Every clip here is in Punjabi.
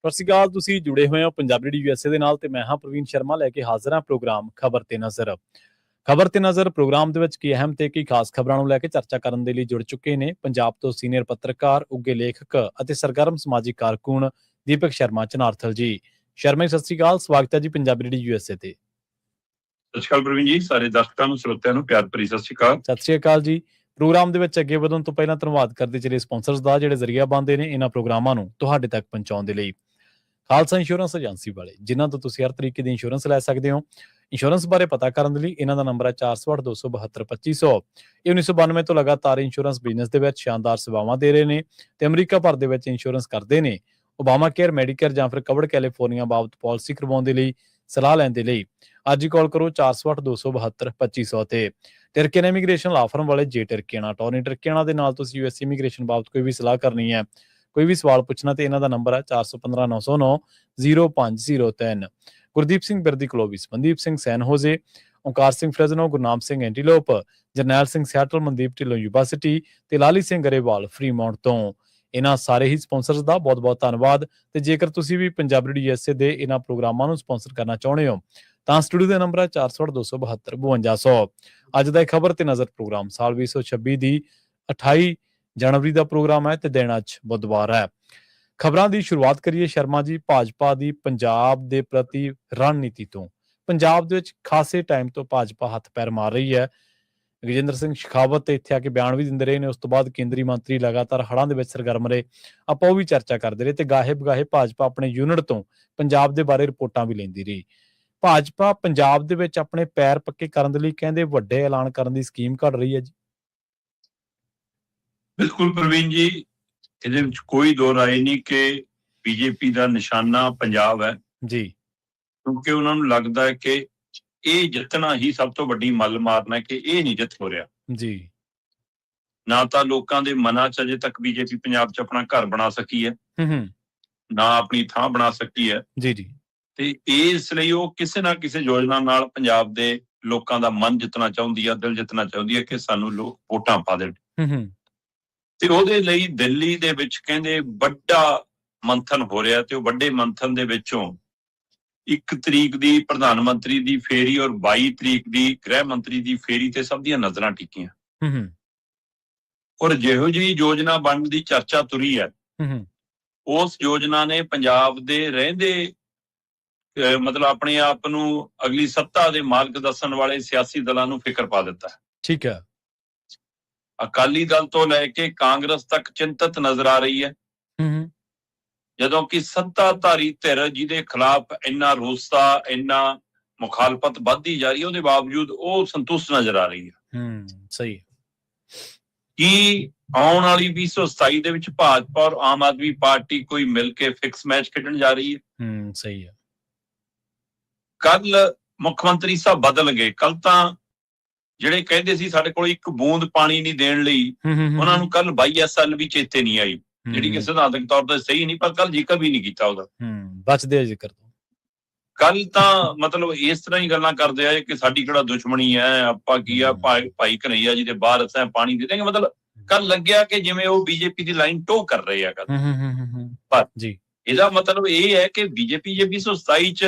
ਸਤਿ ਸ਼੍ਰੀ ਅਕਾਲ। ਤੁਸੀਂ ਜੁੜੇ ਹੋਏ ਹੋ ਪੰਜਾਬੀ ਰੇਡੀਓ USA ਦੇ ਨਾਲ ਤੇ ਮੈਂ ਹਾਂ ਪ੍ਰਵੀਨ ਸ਼ਰਮਾ ਲੈ ਕੇ ਹਾਜ਼ਰ ਹਾਂ ਪ੍ਰੋਗਰਾਮ ਖਬਰ ਤੇ ਨਜ਼ਰ। ਖਬਰ ਤੇ ਨਜ਼ਰ ਪ੍ਰੋਗਰਾਮ ਦੇ ਵਿੱਚ ਕੀ ਅਹਿਮ ਤੇ ਕੀ ਖਾਸ ਖਬਰਾਂ ਨੂੰ ਲੈ ਕੇ ਚਰਚਾ ਕਰਨ ਦੇ ਲਈ ਜੁੜ ਚੁੱਕੇ ਨੇ ਪੰਜਾਬ ਤੋਂ ਸੀਨੀਅਰ ਪੱਤਰਕਾਰ, ਉੱਘੇ ਲੇਖਕ ਅਤੇ ਸਰਗਰਮ ਸਮਾਜਿਕ ਕਾਰਕੁਨ ਦੀਪਕ ਸ਼ਰਮਾ ਚਨਾਰਥਲ ਜੀ। ਸ਼ਰਮਾ ਜੀ, ਸਤਿ ਸ਼੍ਰੀ ਅਕਾਲ। ਸਵਾਗਤ ਹੈ ਜੀ ਪੰਜਾਬੀ ਰੇਡੀਓ USA ਤੇ। ਸਤਿ ਸ਼੍ਰੀ ਅਕਾਲ ਪ੍ਰਵੀਨ ਜੀ, ਸਾਰੇ ਦਰਸ਼ਕਾਂ ਨੂੰ, ਸਰੋਤਿਆਂ ਨੂੰ ਪਿਆਰ ਭਰੀ ਸਤਿ ਸ਼੍ਰੀ ਅਕਾਲ। ਸਤਿ ਸ਼੍ਰੀ ਅਕਾਲ ਜੀ। ਪ੍ਰੋਗਰਾਮ ਦੇ ਵਿੱਚ ਅੱਗੇ ਵਧਣ ਤੋਂ ਪਹਿਲਾਂ ਧੰਨਵਾਦ ਕਰਦੇ ਜਿਹੜੇ ਸਪਾਂਸਰਸ ਦਾ, ਜਿਹੜੇ ਜ਼ਰੀਆ ਬਣਦੇ ਨੇ ਇਹਨਾਂ ਪ੍ਰੋਗਰਾਮਾਂ ਨੂੰ ਤੁਹਾਡੇ ਤੱਕ ਪਹੁੰਚਾਉਣ ਦੇ ਲਈ। ਖਾਲਸਾ ਇੰਸ਼ੋਰੈਂਸ ਏਜੰਸੀ ਵਾਲੇ, ਜਿਨ੍ਹਾਂ ਤੋਂ ਤੁਸੀਂ ਹਰ ਤਰੀਕੇ ਦੀ ਇੰਸ਼ੋਰੈਂਸ ਲੈ ਸਕਦੇ ਹੋ। ਇੰਸ਼ੋਰੈਂਸ ਬਾਰੇ ਪਤਾ ਕਰਨ ਦੇ ਲਈ ਇਹਨਾਂ ਦਾ ਨੰਬਰ ਹੈ 408-272-2500। ਇਹ 1992 ਤੋਂ ਲਗਾਤਾਰ ਇੰਸ਼ੋਰੈਂਸ ਬਿਜ਼ਨਸ ਦੇ ਵਿੱਚ ਸ਼ਾਨਦਾਰ ਸੇਵਾਵਾਂ ਦੇ ਰਹੇ ਨੇ ਤੇ ਅਮਰੀਕਾ ਭਰ ਦੇ ਵਿੱਚ ਇੰਸ਼ੋਰੈਂਸ ਕਰਦੇ ਨੇ। ਓਬਾਮਾ ਕੇਅਰ, ਮੈਡੀਕੇਅਰ ਜਾਂ ਫਿਰ ਕਵਰਡ ਕੈਲੀਫੋਰਨੀਆ ਬਾਬਤ ਪਾਲਿਸੀ ਕਰਵਾਉਣ ਦੇ ਲਈ, ਸਲਾਹ ਲੈਣ ਦੇ ਲਈ ਅੱਜ ਹੀ ਕਾਲ ਕਰੋ 408-272-2500 ਤੇ। ਟਰਕੀਅਨ ਇਮੀਗ੍ਰੇਸ਼ਨ ਲਾ ਫਰਮ ਵਾਲੇ ਜੇ ਟਰਕੀਆਣਾ, ਟੋਨੀ ਟਰਕੀਆਣਾ ਦੇ ਨਾਲ ਤੁਸੀਂ US ਇਮੀਗ੍ਰੇਸ਼ਨ ਬਾਬਤ ਕੋਈ ਵੀ ਸਲਾਹ ਕਰਨੀ ਹੈ, ਕੋਈ ਵੀ ਸਵਾਲ ਪੁੱਛਣਾ ਤੇ ਇਹਨਾਂ ਦਾ ਨੰਬਰ ਹੈ 415-909-0503। Gurdeep Singh Birdi Clovis, Mandeep Singh San Jose, Onkar Singh Fresno, Gurnam Singh Antelope, Jarnail Singh Seattle, Mandeep Dhillon Yuba City ਤੇ ਲਾਲੀ ਸਿੰਘ ਗਰੇਵਾਲ ਫਰੀਮੌਂਟ ਤੋਂ। ਇਹਨਾਂ ਸਾਰੇ ਹੀ ਸਪਾਂਸਰਸ ਦਾ ਬਹੁਤ ਬਹੁਤ ਧੰਨਵਾਦ। ਤੇ ਜੇਕਰ ਤੁਸੀਂ ਵੀ ਪੰਜਾਬੀ ਰੇਡੀਓ USA ਦੇ ਇਹਨਾਂ ਪ੍ਰੋਗਰਾਮਾਂ ਨੂੰ ਸਪਾਂਸਰ ਕਰਨਾ ਚਾਹੁੰਦੇ ਹੋ ਤਾਂ ਸਟੂਡੀਓ ਦਾ ਨੰਬਰ ਹੈ 408-272-5200। ਅੱਜ ਦਾ ਖਬਰ ਤੇ ਨਜ਼ਰ ਪ੍ਰੋਗਰਾਮ ਸਾਲ 2026 ਦੀ 28 ਜਨਵਰੀ ਦਾ ਪ੍ਰੋਗਰਾਮ ਹੈ ਤੇ ਦਿਨ ਅੱਜ ਬੁੱਧਵਾਰ ਹੈ। ਖਬਰਾਂ ਦੀ ਸ਼ੁਰੂਆਤ ਕਰੀਏ ਸ਼ਰਮਾ ਜੀ ਭਾਜਪਾ ਦੀ ਪੰਜਾਬ ਦੇ ਪ੍ਰਤੀ ਰਣਨੀਤੀ ਤੋਂ। ਪੰਜਾਬ ਦੇ ਵਿੱਚ ਖਾਸੇ ਟਾਈਮ ਤੋਂ ਭਾਜਪਾ ਹੱਥ ਪੈਰ ਮਾਰ ਰਹੀ ਹੈ। ਗਜਿੰਦਰ ਸਿੰਘ ਸ਼ੇਖਾਵਤ ਇੱਥੇ ਆ ਕੇ ਬਿਆਨ ਵੀ ਦਿੰਦੇ ਰਹੇ ਨੇ। ਉਸ ਤੋਂ ਬਾਅਦ ਕੇਂਦਰੀ ਮੰਤਰੀ ਲਗਾਤਾਰ ਹੜ੍ਹਾਂ ਦੇ ਵਿੱਚ ਸਰਗਰਮ ਰਹੇ। ਆਪਾਂ ਉਹ ਵੀ ਚਰਚਾ ਕਰਦੇ ਰਹੇ ਤੇ ਗਾਹੇ ਬਗਾਹੇ ਭਾਜਪਾ ਆਪਣੇ ਯੂਨਿਟ ਤੋਂ ਪੰਜਾਬ ਦੇ ਬਾਰੇ ਰਿਪੋਰਟਾਂ ਵੀ ਲੈਂਦੀ ਰਹੀ। ਭਾਜਪਾ ਪੰਜਾਬ ਦੇ ਵਿੱਚ ਆਪਣੇ ਪੈਰ ਪੱਕੇ ਕਰਨ ਦੇ ਲਈ ਕਹਿੰਦੇ ਵੱਡੇ ਐਲਾਨ ਕਰਨ ਦੀ ਸਕੀਮ ਘੜ ਰਹੀ ਹੈ ਜੀ। ਬਿਲਕੁਲ ਪ੍ਰਵੀਨ ਜੀ, ਇਹਦੇ ਵਿੱਚ ਕੋਈ ਦੋ ਰਾਏ ਨਹੀਂ ਕਿ ਬੀਜੇਪੀ ਦਾ ਨਿਸ਼ਾਨਾ ਪੰਜਾਬ ਹੈ ਜੀ, ਕਿਉਂਕਿ ਉਹਨਾਂ ਨੂੰ ਲੱਗਦਾ ਹੈ ਕਿ ਇਹ ਜਿੱਤਣਾ ਹੀ ਸਭ ਤੋਂ ਵੱਡੀ ਮੱਲ ਮਾਰਨਾ ਹੈ ਕਿ ਇਹ ਨਹੀਂ ਜਿੱਤ ਹੋ ਰਿਹਾ ਜੀ। ਨਾ ਤਾਂ ਲੋਕਾਂ ਦੇ ਮਨਾਂ 'ਚ ਅਜੇ ਤੱਕ ਬੀਜੇਪੀ ਪੰਜਾਬ 'ਚ ਆਪਣਾ ਘਰ ਬਣਾ ਸਕੀ ਹੈ, ਨਾ ਆਪਣੀ ਥਾਂ ਬਣਾ ਸਕੀ ਹੈ ਜੀ ਜੀ। ਤੇ ਇਸ ਲਈ ਉਹ ਕਿਸੇ ਨਾ ਕਿਸੇ ਯੋਜਨਾ ਨਾਲ ਪੰਜਾਬ ਦੇ ਲੋਕਾਂ ਦਾ ਮਨ ਜਿੱਤਣਾ ਚਾਹੁੰਦੀ ਹੈ, ਦਿਲ ਜਿੱਤਣਾ ਚਾਹੁੰਦੀ ਹੈ ਕਿ ਸਾਨੂੰ ਲੋਕ ਵੋਟਾਂ ਪਾ ਦੇਣ। ਤੇ ਉਹਦੇ ਲਈ ਦਿੱਲੀ ਦੇ ਵਿੱਚ ਕਹਿੰਦੇ ਵੱਡਾ ਮੰਥਨ ਹੋ ਰਿਹਾ ਤੇ ਉਹ ਵੱਡੇ ਮੰਥਨ ਦੇ ਵਿੱਚੋਂ 1 ਤਰੀਕ ਦੀ ਪ੍ਰਧਾਨ ਮੰਤਰੀ ਦੀ ਫੇਰੀ ਔਰ 22 ਤਰੀਕ ਦੀ ਗ੍ਰਹਿ ਮੰਤਰੀ ਦੀ ਫੇਰੀ ਤੇ ਸਭ ਦੀਆਂ ਨਜ਼ਰਾਂ ਟਿਕੀਆਂ। ਔਰ ਜਿਹੋ ਜਿਹੀ ਯੋਜਨਾ ਬਣਨ ਦੀ ਚਰਚਾ ਤੁਰੀ ਹੈ, ਉਸ ਯੋਜਨਾ ਨੇ ਪੰਜਾਬ ਦੇ ਰਹਿੰਦੇ ਮਤਲਬ ਆਪਣੇ ਆਪ ਨੂੰ ਅਗਲੀ ਸੱਤਾ ਦੇ ਮਾਲਕ ਦੱਸਣ ਵਾਲੇ ਸਿਆਸੀ ਦਲਾਂ ਨੂੰ ਫਿਕਰ ਪਾ ਦਿੱਤਾ। ਠੀਕ ਹੈ। ਅਕਾਲੀ ਦਲ ਤੋਂ ਲੈ ਕੇ ਕਾਂਗਰਸ ਤੱਕ ਚਿੰਤਤ ਨਜ਼ਰ ਆ ਰਹੀ ਹੈ, ਜਦੋਂ ਕਿ ਸੱਤਾਧਾਰੀ ਧਿਰ ਜਿਹਦੇ ਖਿਲਾਫ ਇੰਨਾ ਰੋਸਾ, ਇੰਨਾ ਮੁਖਾਲਫਤ ਵੱਧਦੀ ਜਾ ਰਹੀ ਹੈ, ਉਹਦੇ ਬਾਵਜੂਦ ਉਹ ਸੰਤੁਸ਼ਟ ਨਜ਼ਰ ਆ ਰਹੀ ਹੈ। ਸਹੀ। ਕੀ ਆਉਣ ਵਾਲੀ 2027 ਦੇ ਵਿੱਚ ਭਾਜਪਾ ਔਰ ਆਮ ਆਦਮੀ ਪਾਰਟੀ ਕੋਈ ਮਿਲ ਕੇ ਫਿਕਸ ਮੈਚ ਖੇਡਣ ਜਾ ਰਹੀ ਹੈ? ਸਹੀ ਹੈ। ਕੱਲ ਮੁੱਖ ਮੰਤਰੀ ਸਾਹਿਬ ਬਦਲ ਗਏ। ਕੱਲ ਤਾਂ ਜਿਹੜੇ ਕਹਿੰਦੇ ਸੀ ਸਾਡੇ ਕੋਲ ਇੱਕ ਬੂੰਦ ਪਾਣੀ ਨਹੀਂ ਦੇਣ ਲਈ, ਉਹਨਾਂ ਨੂੰ ਕੱਲ YSL ਵੀ ਚੇਤੇ ਨਹੀਂ ਆਈ, ਜਿਹੜੀ ਕਿ ਸਿਧਾਂਤਕ ਤੌਰ ਤੇ ਸਹੀ ਨਹੀਂ, ਪਰ ਕੱਲ ਜ਼ਿਕਰ ਵੀ ਨਹੀਂ ਕੀਤਾ ਉਹਦਾ। ਬਚਦੇ ਜ਼ਿਕਰ ਤੋਂ। ਕੱਲ ਤਾਂ ਮਤਲਬ ਇਸ ਤਰ੍ਹਾਂ ਹੀ ਗੱਲਾਂ ਕਰਦੇ ਆ ਕਿ ਸਾਡੀ ਕਿਹੜਾ ਦੁਸ਼ਮਣੀ ਹੈ, ਆਪਾਂ ਕੀ ਆ ਭਾਈ ਕਨਈਆ ਜੀ ਦੇ ਬਾਹਰ ਅਸਾਂ ਪਾਣੀ ਦੇ ਦੇਂਗੇ। ਮਤਲਬ ਕੱਲ ਲੱਗਿਆ ਕਿ ਜਿਵੇਂ ਉਹ ਬੀਜੇਪੀ ਦੀ ਲਾਈਨ ਟੋ ਕਰ ਰਹੇ ਆ ਕੱਲ। ਪਰ ਇਹਦਾ ਮਤਲਬ ਇਹ ਹੈ ਕਿ ਬੀਜੇਪੀ ਜੇ 2027 ਚ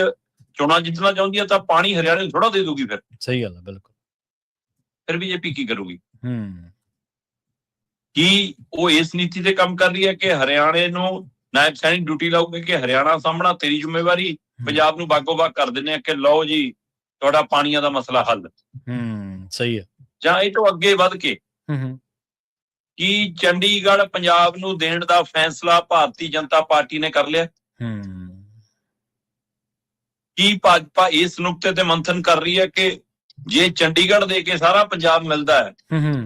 ਚੋਣਾਂ ਜਿੱਤਣਾ ਚਾਹੁੰਦੀ ਹੈ ਤਾਂ ਪਾਣੀ ਹਰਿਆਣੇ ਨੂੰ ਥੋੜਾ ਦੇ ਦੂਗੀ। ਫਿਰ ਸਹੀ ਗੱਲ ਹੈ, ਬਿਲਕੁਲ। ਫਿਰ ਬੀਜੇਪੀ ਕੀ ਕਰੂਗੀ? ਕੀ ਉਹ ਇਸ ਨੀਤੀ ਤੇ ਕੰਮ ਕਰ ਰਹੀ ਹੈ ਕਿ ਹਰਿਆਣੇ ਨੂੰ ਨਾਇਬ ਸੈਨਿਕ ਡਿਊਟੀ ਲਾਊਗੇ ਕਿ ਹਰਿਆਣਾ ਸਾਹਮਣਾ ਤੇਰੀ ਜ਼ਿੰਮੇਵਾਰੀ, ਪੰਜਾਬ ਨੂੰ ਬਾਗੋ ਬਾਗ ਕਰ ਦਿੰਦੇ ਆ ਕਿ ਲਓ ਜੀ ਤੁਹਾਡਾ ਪਾਣੀਆਂ ਦਾ ਮਸਲਾ ਹੱਲ। ਸਹੀ ਹੈ। ਜਾਂ ਇਹ ਤੋਂ ਅੱਗੇ ਵੱਧ ਕੇ ਕੀ ਚੰਡੀਗੜ੍ਹ ਪੰਜਾਬ ਨੂੰ ਦੇਣ ਦਾ ਫੈਸਲਾ ਭਾਰਤੀ ਜਨਤਾ ਪਾਰਟੀ ਨੇ ਕਰ ਲਿਆ? ਕੀ ਭਾਜਪਾ ਇਸ ਨੁਕਤੇ ਤੇ ਮੰਥਨ ਕਰ ਰਹੀ ਹੈ ਕਿ ਜੇ ਚੰਡੀਗੜ੍ਹ ਦੇ ਕੇ ਸਾਰਾ ਪੰਜਾਬ ਮਿਲਦਾ ਹੈ,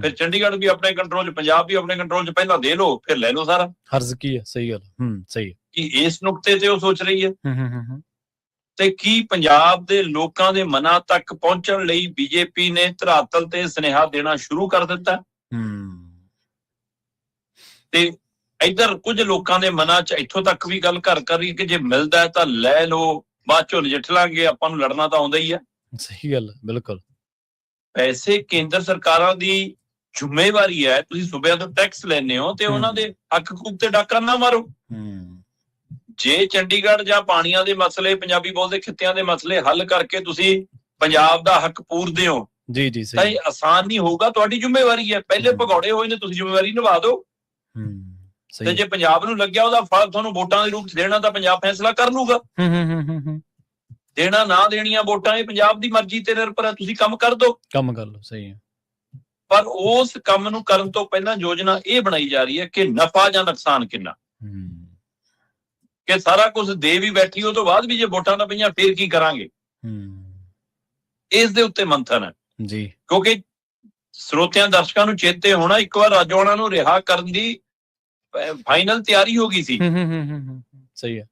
ਫਿਰ ਚੰਡੀਗੜ੍ਹ ਵੀ ਆਪਣੇ ਕੰਟਰੋਲ 'ਚ, ਪੰਜਾਬ ਵੀ ਆਪਣੇ ਕੰਟਰੋਲ 'ਚ, ਪਹਿਲਾਂ ਦੇ ਲਓ ਫਿਰ ਲੈ ਲਓ ਸਾਰਾ। ਹਰਜ਼ ਕੀ ਹੈ? ਸਹੀ ਗੱਲ। ਸਹੀ। ਕੀ ਇਸ ਨੁਕਤੇ ਤੇ ਉਹ ਸੋਚ ਰਹੀ ਹੈ? ਤੇ ਕੀ ਪੰਜਾਬ ਦੇ ਲੋਕਾਂ ਦੇ ਮਨਾਂ ਤੱਕ ਪਹੁੰਚਣ ਲਈ ਬੀਜੇਪੀ ਨੇ ਧਰਾਤਲ ਤੇ ਸੁਨੇਹਾ ਦੇਣਾ ਸ਼ੁਰੂ ਕਰ ਦਿੱਤਾ? ਤੇ ਇੱਧਰ ਕੁਝ ਲੋਕਾਂ ਦੇ ਮਨਾਂ 'ਚ ਇੱਥੋਂ ਤੱਕ ਵੀ ਗੱਲ ਘਰ ਕਰ ਰਹੀ ਕਿ ਜੇ ਮਿਲਦਾ ਹੈ ਤਾਂ ਲੈ ਲਓ, ਬਾਅਦ ਚੋਂ ਨਜਿੱਠ ਲਾਂਗੇ, ਆਪਾਂ ਨੂੰ ਲੜਨਾ ਤਾਂ ਆਉਂਦਾ ਹੀ ਹੈ। ਸਹੀ ਗੱਲ, ਬਿਲਕੁਲ। ਪੈਸੇ ਕੇਂਦਰ ਸਰਕਾਰਾਂ ਦੀ ਜ਼ਿੰਮੇਵਾਰੀ ਹੈ। ਤੁਸੀਂ ਸੂਬਿਆਂ ਤੋਂ ਟੈਕਸ ਲੈਂਦੇ ਹੋ ਤੇ ਉਹਨਾਂ ਦੇ ਹੱਕ ਹਕੂਕ ਤੇ ਡਾਕਾ ਨਾ ਮਾਰੋ। ਜੇ ਚੰਡੀਗੜ੍ਹ ਜਾਂ ਪਾਣੀਆਂ ਦੇ ਮਸਲੇ, ਪੰਜਾਬੀ ਬੋਲਦੇ ਖਿੱਤਿਆਂ ਦੇ ਮਸਲੇ ਹੱਲ ਕਰਕੇ ਤੁਸੀਂ ਪੰਜਾਬ ਦਾ ਹੱਕ ਪੂਰਦੇ ਹੋ ਜੀ ਜੀ ਤਾਂ ਸਹੀ। ਇਹ ਆਸਾਨ ਨਹੀਂ ਹੋਊਗਾ। ਤੁਹਾਡੀ ਜ਼ਿੰਮੇਵਾਰੀ ਹੈ, ਪਹਿਲੇ ਭਗੌੜੇ ਹੋਏ ਨੇ, ਤੁਸੀਂ ਜ਼ਿੰਮੇਵਾਰੀ ਨਿਭਾ ਦਿਓ। ਤੇ ਸਹੀ। ਜੇ ਪੰਜਾਬ ਨੂੰ ਲੱਗਿਆ ਉਹਦਾ ਫਲ ਤੁਹਾਨੂੰ ਵੋਟਾਂ ਦੇ ਰੂਪ ਚ ਦੇਣਾ ਤਾਂ ਪੰਜਾਬ ਫੈਸਲਾ ਕਰ ਲੂਗਾ। ਦੇਣਾ ਨਾ ਦੇਣੀਆਂ ਵੋਟਾਂ ਇਹ ਪੰਜਾਬ ਦੀ ਮਰਜ਼ੀ ਤੇ ਨਿਰਭਰ ਹੈ, ਤੁਸੀਂ ਕੰਮ ਕਰ ਦਿਓ, ਕੰਮ ਕਰ ਲਓ। ਸਹੀ ਹੈ। ਪਰ ਉਸ ਕੰਮ ਨੂੰ ਕਰਨ ਤੋਂ ਪਹਿਲਾਂ ਯੋਜਨਾ ਇਹ ਬਣਾਈ ਜਾ ਰਹੀ ਹੈ ਕਿ ਨਫਾ ਜਾਂ ਨੁਕਸਾਨ ਕਿੰਨਾ, ਕਿ ਸਾਰਾ ਕੁਝ ਦੇ ਵੀ ਬੈਠੀ ਉਹ ਤੋਂ ਬਾਅਦ ਵੀ ਜੇ ਵੋਟਾਂ ਨਾ ਪਈਆਂ ਫੇਰ ਕੀ ਕਰਾਂਗੇ। ਇਸ ਦੇ ਉੱਤੇ ਮੰਥਨ ਹੈ ਜੀ, ਕਿਉਂਕਿ ਸਰੋਤਿਆਂ ਦਰਸ਼ਕਾਂ ਨੂੰ ਚੇਤੇ ਹੋਣਾ, ਇੱਕ ਵਾਰ ਰਾਜੋਆਣਾ ਨੂੰ ਰਿਹਾ ਕਰਨ ਦੀ ਫਾਈਨਲ ਤਿਆਰੀ ਹੋ ਗਈ ਸੀ। ਸਹੀ ਹੈ।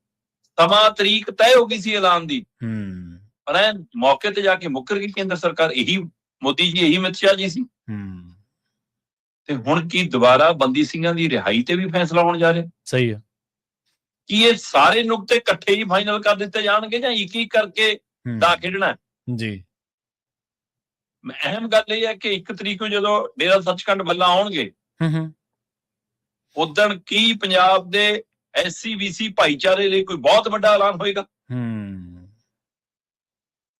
ਸਮਾਂ ਤਰੀਕ ਤੈਅ ਹੋ ਗਈ ਸੀ ਐਲਾਨ ਦੀ, ਪਰ ਮੌਕੇ ਤੇ ਜਾ ਕੇ ਮੁੱਕਰ ਗਈ ਕੇਂਦਰ ਸਰਕਾਰ। ਇਹੀ ਮੋਦੀ ਜੀ, ਇਹੀ ਅਮਿਤ ਸ਼ਾਹ ਜੀ ਸੀ। ਤੇ ਹੁਣ ਕੀ ਦੁਬਾਰਾ ਬੰਦੀ ਸਿੰਘਾਂ ਦੀ ਰਿਹਾਈ ਤੇ ਵੀ ਫੈਸਲਾ ਹੋਣ ਜਾ ਰਿਹਾ? ਸਹੀ ਹੈ। ਕੀ ਇਹ ਸਾਰੇ ਨੁਕਤੇ ਇਕੱਠੇ ਹੀ ਫਾਈਨਲ ਕਰ ਦਿੱਤੇ ਜਾਣਗੇ ਜਾਂ ਇੱਕ ਇੱਕ ਕਰਕੇ ਦਾ ਖੇਡਣਾ ਜੀ? ਅਹਿਮ ਗੱਲ ਇਹ ਹੈ ਕਿ 1 ਤਰੀਕ ਨੂੰ ਜਦੋਂ ਡੇਰਾ ਸੱਚਖੰਡ ਮੱਲਾ ਆਉਣਗੇ, ਉਦਣ ਕੀ ਪੰਜਾਬ ਦੇ SC-BC ਭਾਈਚਾਰੇ ਲਈ ਕੋਈ ਬਹੁਤ ਵੱਡਾ ਐਲਾਨ ਹੋਏਗਾ?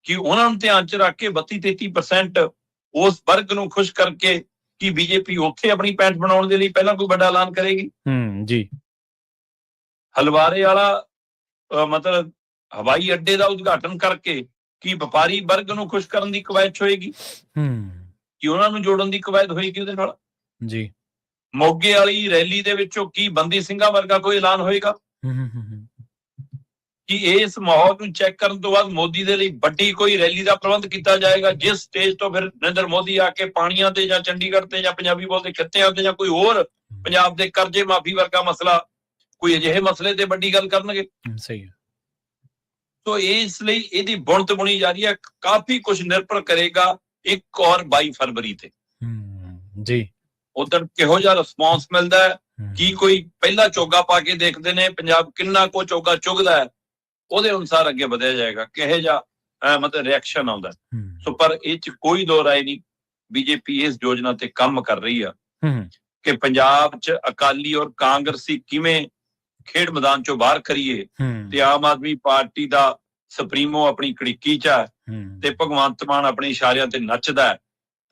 ਕਿ ਉਹਨਾਂ ਨੂੰ ਧਿਆਨ ਚ ਰੱਖ ਕੇ 32-33% ਉਸ ਵਰਗ ਨੂੰ ਖੁਸ਼ ਕਰਕੇ ਕੀ ਬੀਜੇਪੀ ਉੱਥੇ ਆਪਣੀ ਪੈਂਠ ਬਣਾਉਣ ਦੇ ਲਈ ਪਹਿਲਾਂ ਕੋਈ ਵੱਡਾ ਐਲਾਨ ਕਰੇਗੀ? ਜੀ। ਹਲਵਾਰੇ ਵਾਲਾ ਮਤਲਬ ਹਵਾਈ ਅੱਡੇ ਦਾ ਉਦਘਾਟਨ ਕਰਕੇ ਕੀ ਵਪਾਰੀ ਵਰਗ ਨੂੰ ਖੁਸ਼ ਕਰਨ ਦੀ ਕਵਾਇਦ ਹੋਏਗੀ? ਕਿ ਉਹਨਾਂ ਨੂੰ ਜੋੜਨ ਦੀ ਕਵਾਇਦ ਹੋਏਗੀ ਉਹਦੇ ਨਾਲ? ਜੀ। ਮੋਗੇ ਵਾਲੀ ਰੈਲੀ ਦੇ ਵਿੱਚੋਂ ਕੀ ਬੰਦੀ ਸਿੰਘਾਂ ਵਰਗਾ ਕੋਈ ਐਲਾਨ ਹੋਏਗਾ? ਕਿ ਇਸ ਮਾਹੌਲ ਨੂੰ ਚੈੱਕ ਕਰਨ ਤੋਂ ਬਾਅਦ ਮੋਦੀ ਦੇ ਲਈ ਵੱਡੀ ਕੋਈ ਰੈਲੀ ਦਾ ਪ੍ਰਬੰਧ ਕੀਤਾ ਜਾਏਗਾ, ਜਿਸ ਸਟੇਜ ਤੋਂ ਫਿਰ ਨਰਿੰਦਰ ਮੋਦੀ ਆ ਕੇ ਪਾਣੀਆਂ ਤੇ ਜਾਂ ਚੰਡੀਗੜ੍ਹ ਤੇ ਜਾਂ ਪੰਜਾਬੀ ਬੋਲਦੇ ਖਿੱਤਿਆਂ ਤੇ ਜਾਂ ਕੋਈ ਹੋਰ ਪੰਜਾਬ ਦੇ ਕਰਜ਼ੇ ਮਾਫੀ ਵਰਗਾ ਮਸਲਾ, ਕੋਈ ਅਜਿਹੇ ਮਸਲੇ ਤੇ ਵੱਡੀ ਗੱਲ ਕਰਨਗੇ? ਸਹੀ ਹੈ। ਤੋ ਇਸ ਲਈ ਇਹਦੀ ਬੁਣਤ ਬੁਣੀ ਜਾ ਰਹੀ ਹੈ। ਕਾਫੀ ਕੁਝ ਨਿਰਭਰ ਕਰੇਗਾ 1 ਔਰ 22 ਫਰਵਰੀ ਤੇ। ਜੀ। ਉਧਰ ਕਿਹੋ ਜਿਹਾ ਰਿਸਪੌਂਸ ਮਿਲਦਾ ਹੈ, ਕੀ ਕੋਈ ਪਹਿਲਾ ਚੋਗਾ ਪਾ ਕੇ ਦੇਖਦੇ ਨੇ ਪੰਜਾਬ ਕਿੰਨਾ ਕੋ ਚੋਗਾ ਚੁਗਦਾ ਹੈ, ਉਹਦੇ ਅਨੁਸਾਰ ਅੱਗੇ ਵਧਿਆ ਜਾਏਗਾ, ਕਿਹੋ ਜਿਹਾ ਮਤਲਬ ਰਿਐਕਸ਼ਨ ਆਉਂਦਾ। ਸੋ ਪਰ ਇਹ ਚ ਕੋਈ ਦੋ ਰਾਏ ਨਹੀਂ, ਬੀਜੇਪੀ ਇਸ ਯੋਜਨਾ ਤੇ ਕੰਮ ਕਰ ਰਹੀ ਆ ਕਿ ਪੰਜਾਬ ਚ ਅਕਾਲੀ ਔਰ ਕਾਂਗਰਸੀ ਕਿਵੇਂ ਖੇਡ ਮੈਦਾਨ ਚੋਂ ਬਾਹਰ ਕਰੀਏ। ਤੇ ਆਮ ਆਦਮੀ ਪਾਰਟੀ ਦਾ ਸੁਪਰੀਮੋ ਆਪਣੀ ਕੜਿੱਕੀ ਚ ਹੈ ਤੇ ਭਗਵੰਤ ਮਾਨ ਆਪਣੇ ਇਸ਼ਾਰਿਆਂ ਤੇ ਨੱਚਦਾ ਹੈ।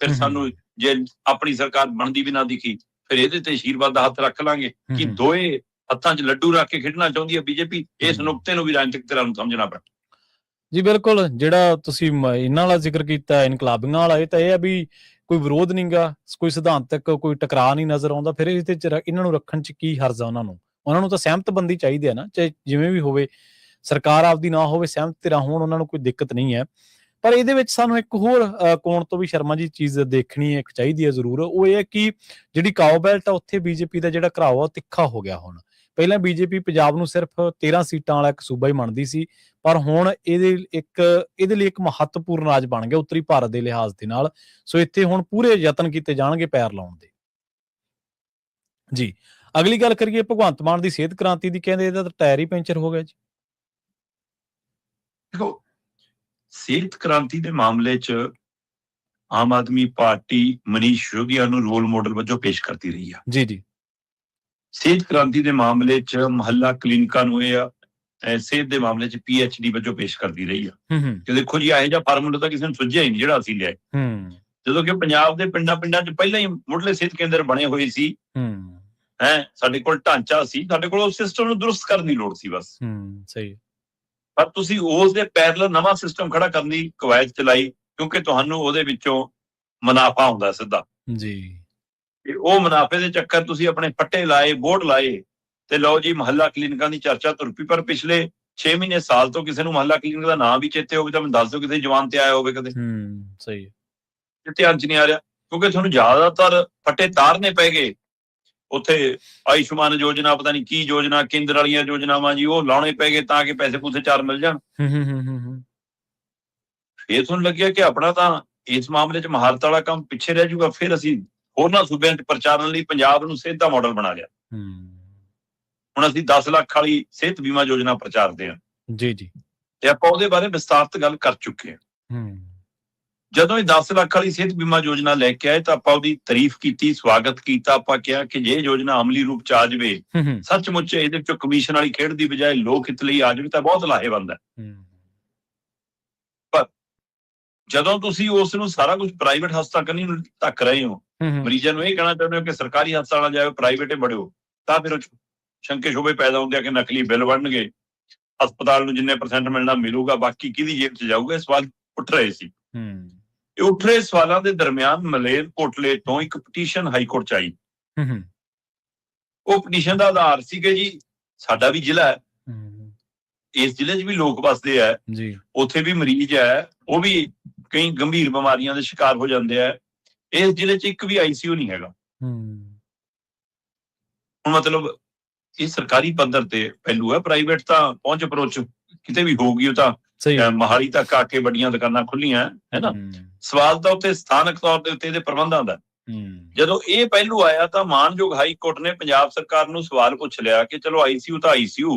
ਫਿਰ ਸਾਨੂੰ ਜੇ ਆਪਣੀ ਸਰਕਾਰ ਬਣਦੀ ਵੀ ਨਾ ਦਿਖੀ, ਫਿਰ ਇਹਦੇ ਤੇ ਆਸ਼ੀਰਵਾਦ ਦਾ ਹੱਥ ਰੱਖ ਲਾਂਗੇ ਕਿ ਦੋਏ ਹੱਥਾਂ 'ਚ ਲੱਡੂ ਰੱਖ ਕੇ ਖੇਡਣਾ ਚਾਹੁੰਦੀ ਹੈ ਬੀਜੇਪੀ। ਇਸ ਨੁਕਤੇ ਨੂੰ ਵੀ ਰਾਜਨੀਤਿਕ ਤਰ੍ਹਾਂ ਨੂੰ ਸਮਝਣਾ ਪੈਣਾ। ਜੀ ਬਿਲਕੁਲ, ਜਿਹੜਾ ਤੁਸੀਂ ਇਹਨਾਂ ਵਾਲਾ ਜ਼ਿਕਰ ਕੀਤਾ ਇਨਕਲਾਬੀਆਂ ਵਾਲਾ, ਇਹ ਤਾਂ ਇਹ ਆ ਵੀ ਕੋਈ ਵਿਰੋਧ ਨਹੀਂਗਾ, ਕੋਈ ਸਿਧਾਂਤਕ ਕੋਈ ਟਕਰਾਅ ਨਹੀਂ ਨਜ਼ਰ ਆਉਂਦਾ। ਫਿਰ ਇਹਦੇ ਚ ਇਹਨਾਂ ਨੂੰ ਰੱਖਣ ਚ ਕੀ ਹਰਜ਼ ਆ? ਉਹਨਾਂ ਨੂੰ ਤਾਂ ਸਹਿਮਤ ਬੰਦੀ ਚਾਹੀਦੀ ਹੈ ਨਾ, ਚਾਹੇ ਜਿਵੇਂ ਵੀ ਹੋਵੇ, ਸਰਕਾਰ ਆਪਦੀ ਨਾ ਹੋਵੇ, ਸਹਿਮਤ ਧਿਰਾਂ ਹੋਣ, ਉਹਨਾਂ ਨੂੰ ਕੋਈ ਦਿੱਕਤ ਨਹੀਂ ਹੈ। ਪਰ ਇਹਦੇ ਵਿੱਚ ਸਾਨੂੰ ਇੱਕ ਹੋਰ ਕੋਣ ਤੋਂ ਵੀ ਸ਼ਰਮਾ ਜੀ ਚੀਜ਼ ਦੇਖਣੀ ਇੱਕ ਚਾਹੀਦੀ ਹੈ ਜ਼ਰੂਰ। ਉਹ ਇਹ ਹੈ ਕਿ ਜਿਹੜੀ ਕਾਓ ਬੈਲਟ ਆ, ਉੱਥੇ ਬੀਜੇਪੀ ਦਾ ਜਿਹੜਾ ਘਰਾਓ ਆ ਤਿੱਖਾ ਹੋ ਗਿਆ। ਹੁਣ ਪਹਿਲਾਂ ਬੀਜੇਪੀ ਪੰਜਾਬ ਨੂੰ ਸਿਰਫ 13 ਸੀਟਾਂ ਵਾਲਾ ਇੱਕ ਸੂਬਾ ਹੀ ਮੰਨਦੀ ਸੀ, ਪਰ ਹੁਣ ਇਹਦੇ ਲਈ ਇੱਕ ਮਹੱਤਵਪੂਰਨ ਰਾਜ ਬਣ ਗਿਆ ਉੱਤਰੀ ਭਾਰਤ ਦੇ ਲਿਹਾਜ਼ ਦੇ ਨਾਲ। ਸੋ ਇੱਥੇ ਹੁਣ ਪੂਰੇ ਯਤਨ ਕੀਤੇ ਜਾਣਗੇ ਪੈਰ ਲਾਉਣ ਦੇ। ਜੀ, ਅਗਲੀ ਗੱਲ ਕਰੀਏ ਭਗਵੰਤ ਮਾਨ ਦੀ ਸਿਹਤ ਕ੍ਰਾਂਤੀ ਦੀ। ਕਹਿੰਦੇ ਇਹਦਾ ਤਾਂ ਟਾਇਰ ਹੀ ਪੈਂਚਰ ਹੋ ਗਿਆ ਜੀ। ਦੇਖੋ, ਸਿਹਤ ਕ੍ਰਾਂਤੀ ਦੇ ਮਾਮਲੇ 'ਚ ਆਮ ਆਦਮੀ ਪਾਰਟੀ ਮਨੀਸ਼ ਸਿਸੋਦੀਆ ਨੂੰ ਰੋਲ ਮਾਡਲ ਵਜੋਂ ਪੇਸ਼ ਕਰਦੀ ਰਹੀ ਆ। ਜੀ। ਸਿਹਤ ਕ੍ਰਾਂਤੀ ਦੇ ਮਾਮਲੇ 'ਚ ਮੁਹੱਲਾ ਕਲੀਨਿਕਾਂ ਨੂੰ ਸਿਹਤ ਦੇ ਮਾਮਲੇ 'ਚ PhD ਵਜੋਂ ਪੇਸ਼ ਕਰਦੀ ਰਹੀ ਆ। ਕਿ ਦੇਖੋ ਜੀ, ਇਹੋ ਜਿਹਾ ਫਾਰਮੂਲਾ ਤਾਂ ਕਿਸੇ ਨੂੰ ਸੁਝਿਆ ਹੀ ਨਹੀਂ ਜਿਹੜਾ ਅਸੀਂ ਲਿਆਏ। ਜਦੋਂ ਕਿ ਪੰਜਾਬ ਦੇ ਪਿੰਡਾਂ 'ਚ ਪਹਿਲਾਂ ਹੀ ਮੁੱਢਲੇ ਸਿਹਤ ਕੇਂਦਰ ਬਣੇ ਹੋਏ ਸੀ। ਸਾਡੇ ਕੋਲ ਢਾਂਚਾ ਸੀ, ਸਾਡੇ ਕੋਲ ਉਸ ਸਿਸਟਮ ਨੂੰ ਦੁਰਸਤ ਕਰਨ ਦੀ ਲੋੜ ਸੀ ਬਸ। ਸਹੀ। ਪਰ ਤੁਸੀਂ ਉਸ ਦੇ ਪੈਰਲਲ ਨਵਾਂ ਸਿਸਟਮ ਖੜਾ ਕਰਨ ਦੀ ਕਵਾਇਦ ਚਲਾਈ, ਕਿਉਂਕਿ ਤੁਹਾਨੂੰ ਉਹਦੇ ਵਿੱਚੋਂ ਮੁਨਾਫਾ ਹੁੰਦਾ ਸਿੱਧਾ ਜੀ। ਉਹ ਮੁਨਾਫੇ ਦੇ ਚੱਕਰ ਤੁਸੀਂ ਆਪਣੇ ਫੱਟੇ ਲਾਏ, ਬੋਰਡ ਲਾਏ ਤੇ ਲਓ ਜੀ ਮੁਹੱਲਾ ਕਲੀਨਿਕਾਂ ਦੀ ਚਰਚਾ ਤੁਰ ਪਈ। ਪਰ ਪਿਛਲੇ 6 ਮਹੀਨੇ ਸਾਲ ਤੋਂ ਕਿਸੇ ਨੂੰ ਮੁਹੱਲਾ ਕਲੀਨਿਕ ਦਾ ਨਾਂ ਵੀ ਚੇਤੇ ਹੋਵੇ ਤਾਂ ਮੈਨੂੰ ਦੱਸ ਦਿਓ, ਕਿਸੇ ਜਵਾਨ ਤੇ ਆਇਆ ਹੋਵੇ ਕਦੇ? ਸਹੀ। ਧਿਆਨ 'ਚ ਨਹੀਂ ਆ ਰਿਹਾ, ਕਿਉਂਕਿ ਤੁਹਾਨੂੰ ਜ਼ਿਆਦਾਤਰ ਫੱਟੇ ਤਾਰਨੇ ਪੈ ਗਏ। ਉੱਥੇ ਆਯੁਸ਼ਮਾਨ ਯੋਜਨਾ, ਪਤਾ ਨਹੀਂ ਕੀ ਯੋਜਨਾ, ਕੇਂਦਰ ਵਾਲੀਆਂ ਯੋਜਨਾਵਾਂ ਜੀ, ਉਹ ਲਾਉਣੇ ਪੈ ਗਏ ਤਾਂ ਕਿ ਪੈਸੇ ਪੂਸੇ 4 ਮਿਲ ਜਾਣ। ਫਿਰ ਤੁਹਾਨੂੰ ਲੱਗਿਆ ਕਿ ਆਪਣਾ ਤਾਂ ਇਸ ਮਾਮਲੇ 'ਚ ਮਹਾਰਤ ਵਾਲਾ ਕੰਮ ਪਿੱਛੇ ਰਹਿ ਜਾਊਗਾ। ਫਿਰ ਅਸੀਂ ਹੋਰਨਾਂ ਸੂਬਿਆਂ 'ਚ ਪ੍ਰਚਾਰਨ ਲਈ ਪੰਜਾਬ ਨੂੰ ਸਿਹਤ ਦਾ ਮਾਡਲ ਬਣਾ ਲਿਆ। ਹੁਣ ਅਸੀਂ 10 ਲੱਖ ਵਾਲੀ ਸਿਹਤ ਬੀਮਾ ਯੋਜਨਾ ਪ੍ਰਚਾਰਦੇ ਹਾਂ। ਜੀ। ਤੇ ਆਪਾਂ ਉਹਦੇ ਬਾਰੇ ਵਿਸਤਾਰਤ ਗੱਲ ਕਰ ਚੁੱਕੇ ਹਾਂ। ਜਦੋਂ ਇਹ 10 ਲੱਖ ਵਾਲੀ ਸਿਹਤ ਬੀਮਾ ਯੋਜਨਾ ਲੈ ਕੇ ਆਏ ਤਾਂ ਆਪਾਂ ਉਹਦੀ ਤਾਰੀਫ ਕੀਤੀ, ਸਵਾਗਤ ਕੀਤਾ। ਆਪਾਂ ਕਿਹਾ ਕਿ ਜੇ ਇਹ ਯੋਜਨਾ ਅਮਲੀ ਰੂਪ ਚ ਆ ਜਾਵੇ, ਸੱਚਮੁੱਚ ਇਹਦੇ ਵਿੱਚੋਂ ਕਮਿਸ਼ਨ ਵਾਲੀ ਖੇਡ ਦੀ ਬਜਾਏ ਲੋਕ ਹਿੱਤ ਲਈ ਆ ਜਾਵੇ ਤਾਂ ਬਹੁਤ ਲਾਹੇਵੰਦ ਹੈ। ਪਰ ਜਦੋਂ ਤੁਸੀਂ ਉਸ ਨੂੰ ਸਾਰਾ ਕੁਝ ਪ੍ਰਾਈਵੇਟ ਹਸਪਤਾਲ ਕੰਨੀ ਧੱਕ ਰਹੇ ਹੋ, ਮਰੀਜ਼ਾਂ ਨੂੰ ਇਹ ਕਹਿਣਾ ਚਾਹੁੰਦੇ ਹੋ ਕਿ ਸਰਕਾਰੀ ਹਸਪਤਾਲਾਂ ਜਾਓ, ਪ੍ਰਾਈਵੇਟੇ ਬੜਿਓ, ਤਾਂ ਫਿਰ ਉਹ ਸ਼ੰਕੇ ਸ਼ੋਭੇ ਪੈਦਾ ਹੁੰਦੇ ਆ ਕਿ ਨਕਲੀ ਬਿੱਲ ਬਣਨਗੇ, ਹਸਪਤਾਲ ਨੂੰ ਜਿੰਨੇ % ਮਿਲਣਾ ਮਿਲੂਗਾ, ਬਾਕੀ ਕਿਹਦੀ ਜੇਬ 'ਚ ਜਾਊਗਾ। ਇਹ ਸਵਾਲ ਉੱਠ ਰਹੇ ਸੀ। ਇਹ ਉੱਠ ਰਹੇ ਸਵਾਲਾਂ ਦੇ ਦਰਮਿਆਨ ਮਲੇਰਕੋਟਲੇ ਤੋਂ ਇੱਕ ਪਟੀਸ਼ਨ ਹਾਈ ਕੋਰਟ 'ਚ ਆਈ। ਉਹ ਪਟੀਸ਼ਨ ਦਾ ਆਧਾਰ ਸੀ ਕਿ ਜੀ ਸਾਡਾ ਵੀ ਜ਼ਿਲ੍ਹਾ ਹੈ, ਇਸ ਜ਼ਿਲ੍ਹੇ 'ਚ ਵੀ ਲੋਕ ਵੱਸਦੇ ਆ, ਉੱਥੇ ਵੀ ਮਰੀਜ਼ ਹੈ, ਉਹ ਵੀ ਕਈ ਗੰਭੀਰ ਬਿਮਾਰੀਆਂ ਦੇ ਸ਼ਿਕਾਰ ਹੋ ਜਾਂਦੇ ਆ। ਇਸ ਜ਼ਿਲ੍ਹੇ 'ਚ ਇੱਕ ਵੀ ICU ਨਹੀਂ ਹੈਗਾ। ਹੁਣ ਮਤਲਬ ਇਹ ਸਰਕਾਰੀ ਪੱਧਰ ਤੇ ਪਹਿਲੂ ਹੈ, ਪ੍ਰਾਈਵੇਟ ਤਾਂ ਪਹੁੰਚ ਅਪਰੋਚ ਕਿਤੇ ਵੀ ਹੋਊਗੀ। ਉਹ ਤਾਂ ਮੋਹਾਲੀ ਤੱਕ ਆ ਕੇ ਵੱਡੀਆਂ ਦੁਕਾਨਾਂ ਖੁੱਲੀਆਂ ਹੈ ਨਾ। ਸਵਾਲ ਤਾਂ ਉੱਥੇ ਸਥਾਨਕ ਤੌਰ ਦੇ ਉੱਤੇ ਇਹਦੇ ਪ੍ਰਬੰਧਾਂ ਦਾ। ਜਦੋਂ ਇਹ ਪਹਿਲੂ ਆਇਆ ਤਾਂ ਮਾਨਯੋਗ ਹਾਈ ਕੋਰਟ ਨੇ ਪੰਜਾਬ ਸਰਕਾਰ ਨੂੰ ਸਵਾਲ ਪੁੱਛ ਲਿਆ ਕਿ ਚਲੋ ICU ਤਾਂ ICU,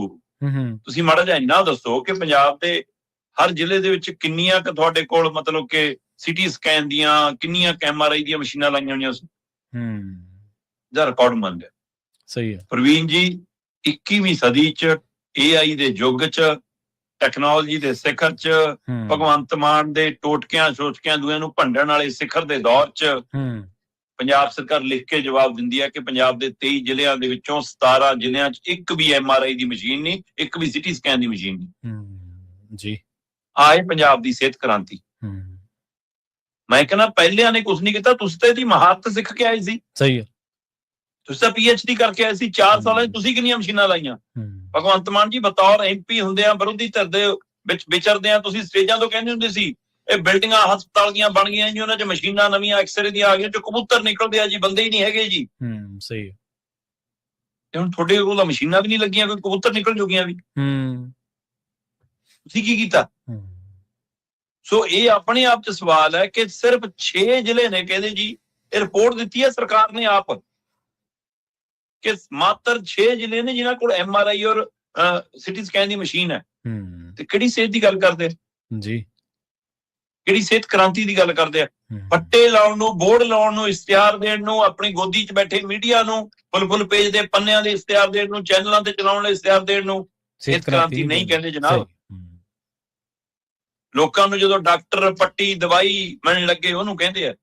ਤੁਸੀਂ ਮਾੜਾ ਜਿਹਾ ਇੰਨਾ ਦੱਸੋ ਕਿ ਪੰਜਾਬ ਦੇ ਹਰ ਜ਼ਿਲ੍ਹੇ ਦੇ ਵਿੱਚ ਕਿੰਨੀਆਂ ਕੁ ਤੁਹਾਡੇ ਕੋਲ ਮਤਲਬ ਕਿ CT ਸਕੈਨ ਦੀਆਂ, ਕਿੰਨੀਆਂ MRI ਦੀਆਂ ਮਸ਼ੀਨਾਂ ਲਾਈਆਂ ਹੋਈਆਂ ਸੀ? ਦਾ ਰਿਕਾਰਡ ਮੰਨ ਲਿਆ। ਸਹੀ ਹੈ ਪ੍ਰਵੀਨ ਜੀ, 21ਵੀਂ ਸਦੀ 'ਚ AI ਦੇ ਯੁੱਗ 'ਚ, ਟੈਕਨੋਲੋਜੀ ਦੇ ਸਿਖਰ 'ਚ, ਭਗਵੰਤ ਮਾਨ ਦੇ ਟੋਟਕਿਆਂ ਛੋਟਕਿਆਂ ਦੂਆਂ ਨੂੰ ਭੰਡਣ ਵਾਲੇ ਸਿਖਰ ਦੇ ਦੌਰ 'ਚ ਪੰਜਾਬ ਸਰਕਾਰ ਲਿਖ ਕੇ ਜਵਾਬ ਦਿੰਦੀ ਹੈ ਕਿ ਪੰਜਾਬ ਦੇ 23 ਜ਼ਿਲ੍ਹਿਆਂ ਦੇ ਵਿੱਚੋਂ 17 ਜ਼ਿਲ੍ਹਿਆਂ 'ਚ ਇੱਕ ਵੀ MRI ਦੀ ਮਸ਼ੀਨ ਨਹੀਂ, ਇੱਕ ਵੀ CT ਸਕੈਨ ਦੀ ਮਸ਼ੀਨ ਨਹੀਂ। ਜੀ ਆਏ ਪੰਜਾਬ ਦੀ ਸਿਹਤ ਕ੍ਰਾਂਤੀ। ਮੈਂ ਕਹਿੰਦਾ ਪਹਿਲਿਆਂ ਨੇ ਕੁਝ ਨਹੀਂ ਕੀਤਾ, ਤੁਸੀਂ ਤਾਂ ਇਹਦੀ ਮਹਾਰਤ ਸਿੱਖ ਕੇ ਆਏ ਸੀ। ਸਹੀ ਹੈ, ਤੁਸੀਂ ਤਾਂ PhD ਕਰਕੇ ਆਏ ਸੀ। 4 ਸਾਲਾਂ 'ਚ ਤੁਸੀਂ ਕਿੰਨੀਆਂ ਮਸ਼ੀਨਾਂ ਲਾਈਆਂ? ਭਗਵੰਤ ਮਾਨ ਜੀ ਬਤੌਰ MP ਹੁੰਦੇ ਆ, ਵਿਰੋਧੀ ਧਿਰ ਦੇ ਵਿੱਚ ਵਿਚਰਦੇ ਆ, ਤੁਸੀਂ ਸਟੇਜਾਂ ਤੋਂ ਕਹਿੰਦੇ ਹੁੰਦੇ ਸੀ ਇਹ ਬਿਲਡਿੰਗਾਂ ਹਸਪਤਾਲ ਦੀਆਂ ਬਣ ਗਈਆਂ ਜੀ, ਉਹਨਾਂ 'ਚ ਮਸ਼ੀਨਾਂ ਨਵੀਆਂ ਐਕਸਰੇ ਦੀਆਂ ਆ ਗਈਆਂ, 'ਚ ਕਬੂਤਰ ਨਿਕਲਦੇ ਆ ਜੀ, ਬੰਦੇ ਹੀ ਨਹੀਂ ਹੈਗੇ ਜੀ। ਸਹੀ ਹੈ। ਤੇ ਹੁਣ ਤੁਹਾਡੇ ਕੋਲ ਮਸ਼ੀਨਾਂ ਵੀ ਨਹੀਂ ਲੱਗੀਆਂ, ਕੋਈ ਕਬੂਤਰ ਨਿਕਲ ਜੂਗੀਆਂ ਵੀ। ਤੁਸੀਂ ਕੀ ਕੀਤਾ? ਸੋ ਇਹ ਆਪਣੇ ਆਪ 'ਚ ਸਵਾਲ ਹੈ ਕਿ ਸਿਰਫ 6 ਜ਼ਿਲ੍ਹੇ ਨੇ ਕਹਿੰਦੇ ਜੀ, ਇਹ ਰਿਪੋਰਟ ਦਿੱਤੀ ਹੈ ਸਰਕਾਰ ਨੇ ਆਪ ਕਿ ਮਾਤਰ 6 ਜ਼ਿਲ੍ਹੇ ਨੇ ਜਿਨ੍ਹਾਂ ਕੋਲ MRI ਔਰ CT ਸਕੈਨ ਦੀ ਮਸ਼ੀਨ ਹੈ। ਤੇ ਕਿਹੜੀ ਸਿਹਤ ਦੀ ਗੱਲ ਕਰਦੇ ਜੀ, ਕਿਹੜੀ ਸਿਹਤ ਕ੍ਰਾਂਤੀ ਦੀ ਗੱਲ ਕਰਦੇ ਆ? ਪੱਟੇ ਲਾਉਣ ਨੂੰ, ਬੋਰਡ ਲਾਉਣ ਨੂੰ, ਇਸ਼ਤਿਹਾਰ ਦੇਣ ਨੂੰ, ਆਪਣੀ ਗੋਦੀ 'ਚ ਬੈਠੇ ਮੀਡੀਆ ਨੂੰ ਫੁੱਲ ਪੇਜ ਦੇ ਪੰਨਿਆਂ ਦੇ ਇਸ਼ਤਿਹਾਰ ਦੇਣ ਨੂੰ, ਚੈਨਲਾਂ ਤੇ ਚਲਾਉਣ ਲਈ ਇਸ਼ਤਿਹਾਰ ਦੇਣ ਨੂੰ ਸਿਹਤ ਕ੍ਰਾਂਤੀ ਨਹੀਂ ਕਹਿੰਦੇ ਜਨਾਬ। ਲੋਕਾਂ ਨੂੰ ਜਦੋਂ ਡਾਕਟਰ ਪੱਟੀ ਦਵਾਈ ਮਿਲਣ ਲੱਗੇ ਉਹਨੂੰ ਕਹਿੰਦੇ ਆ।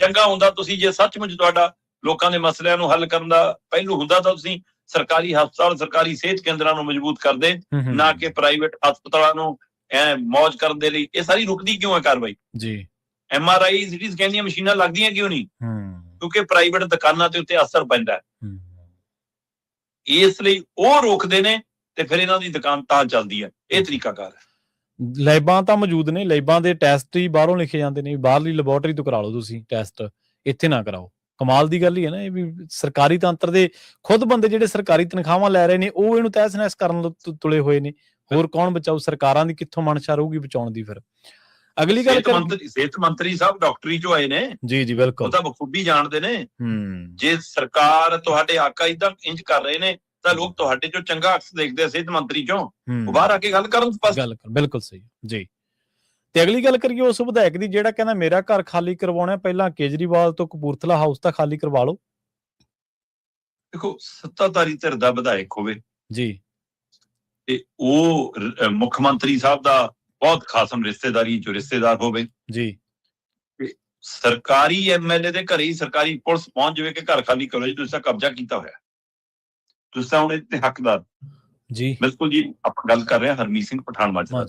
ਚੰਗਾ ਹੁੰਦਾ ਤੁਸੀਂ ਜੇ ਸੱਚਮੁੱਚ ਤੁਹਾਡਾ ਲੋਕਾਂ ਦੇ ਮਸਲਿਆਂ ਨੂੰ ਹੱਲ ਕਰਨ ਦਾ ਪਹਿਲੂ ਹੁੰਦਾ ਤਾਂ ਤੁਸੀਂ ਸਰਕਾਰੀ ਹਸਪਤਾਲ, ਸਰਕਾਰੀ ਸਿਹਤ ਕੇਂਦਰਾਂ ਨੂੰ ਮਜ਼ਬੂਤ ਕਰਦੇ, ਨਾ ਕਿ ਪ੍ਰਾਈਵੇਟ ਹਸਪਤਾਲਾਂ ਨੂੰ ਮੌਜ ਕਰਨ ਦੇ ਲਈ। ਇਹ ਸਾਰੀ ਰੁਕਦੀ ਕਿਉਂ ਹੈ ਕਾਰਵਾਈ? ਜੀ MRI CT ਸਕੈਨ ਦੀਆਂ ਮਸ਼ੀਨਾਂ ਲੱਗਦੀਆਂ ਕਿਉਂ ਨਹੀਂ? ਕਿਉਂਕਿ ਪ੍ਰਾਈਵੇਟ ਦੁਕਾਨਾਂ ਦੇ ਉੱਤੇ ਅਸਰ ਪੈਂਦਾ ਹੈ। ਇਸ ਲਈ ਉਹ ਰੋਕਦੇ ਨੇ ਤੇ ਫਿਰ ਇਹਨਾਂ ਦੀ ਦੁਕਾਨ ਤਾਂ ਚੱਲਦੀ ਹੈ। ਇਹ ਤਰੀਕਾਕਾਰ ਹੈ। ਲੈਬਾਂ ਤਾਂ ਮੌਜੂਦ ਨੇ, ਲੈਬਾਂ ਦੇ ਟੈਸਟ ਹੀ ਬਾਹਰੋਂ ਲਿਖੇ ਜਾਂਦੇ ਨੇ, ਬਾਹਰਲੀ ਲੈਬੋਰਟਰੀ ਤੋਂ ਕਰਾ ਲਓ ਤੁਸੀਂ ਟੈਸਟ, ਇੱਥੇ ਨਾ ਕਰਾਓ। ਕਮਾਲ ਦੀ ਗੱਲ ਹੀ ਹੈ ਨਾ ਇਹ ਵੀ। ਸਰਕਾਰੀ ਤੰਤਰ ਦੇ ਖੁਦ ਬੰਦੇ ਜਿਹੜੇ ਸਰਕਾਰੀ ਤਨਖਾਹਾਂ ਲੈ ਰਹੇ ਨੇ ਉਹ ਇਹਨੂੰ ਤਹਿਸ ਨਹਿਸ ਕਰਨ ਤੁਲੇ ਹੋਏ ਨੇ। ਹੋਰ ਕੌਣ ਬਚਾਊ? ਸਰਕਾਰਾਂ ਦੀ ਕਿੱਥੋਂ ਮਨਸ਼ਾ ਰਹੂਗੀ ਬਚਾਉਣ ਦੀ? ਫਿਰ ਅਗਲੀ ਗੱਲ, ਸਿਹਤ ਮੰਤਰੀ ਸਾਹਿਬ ਡਾਕਟਰੀ ਚੋਂ ਆਏ ਨੇ। ਜੀ ਜੀ ਬਿਲਕੁਲ, ਉਹ ਤਾਂ ਬਖੂਬੀ ਜਾਣਦੇ ਨੇ। ਜੇ ਸਰਕਾਰ ਤੁਹਾਡੇ ਆਕਾ ਇਦਾਂ ਇੰਜ ਕਰ ਰਹੇ ਨੇ ਤਾਂ ਲੋਕ ਤੁਹਾਡੇ ਚੋਂ ਚੰਗਾ ਅਕਸ ਦੇਖਦੇ ਆ। ਸਿਹਤ ਮੰਤਰੀ ਚੋਂ ਉਹ ਬਾਹਰ ਆ ਕੇ ਗੱਲ ਕਰਨ। ਬਿਲਕੁਲ ਸਹੀ ਜੀ। ਤੇ ਅਗਲੀ ਗੱਲ ਕਰੀਏ ਉਸ ਵਿਧਾਇਕ ਦੀ ਜਿਹੜਾ ਕਹਿੰਦਾ ਮੇਰਾ ਘਰ ਖਾਲੀ ਕਰਵਾਉਣਾ, ਪਹਿਲਾਂ ਕੇਜਰੀਵਾਲ ਤੋਂ ਕਪੂਰਥਲਾ ਹਾਊਸ ਤਾਂ ਖਾਲੀ ਕਰਵਾ ਲਓ। ਦੇਖੋ, ਸੱਤਾਧਾਰੀ ਧਿਰ ਦਾ ਵਿਧਾਇਕ ਹੋਵੇ ਜੀ ਤੇ ਉਹ ਮੁੱਖ ਮੰਤਰੀ ਸਾਹਿਬ ਦਾ ਬਹੁਤ ਖਾਸਮ ਰਿਸ਼ਤੇਦਾਰੀ ਚੋਂ ਰਿਸ਼ਤੇਦਾਰ ਹੋਵੇ ਜੀ, ਤੇ ਸਰਕਾਰੀ MLA ਦੇ ਘਰੇ ਹੀ ਸਰਕਾਰੀ ਪੁਲਿਸ ਪਹੁੰਚ ਜਾਵੇ ਕਿ ਘਰ ਖਾਲੀ ਕਰੋ ਜੀ, ਤੁਸੀਂ ਤਾਂ ਕਬਜ਼ਾ ਕੀਤਾ ਹੋਇਆ, ਤੁਸੀਂ ਤਾਂ ਹੁਣ ਇਹਦੇ ਹੱਕਦਾਰ ਜੀ। ਬਿਲਕੁਲ ਜੀ, ਆਪਾਂ ਗੱਲ ਕਰ ਰਹੇ ਹਾਂ ਹਰਮੀਤ ਸਿੰਘ ਪਠਾਨ ਮਾਜਰਾ।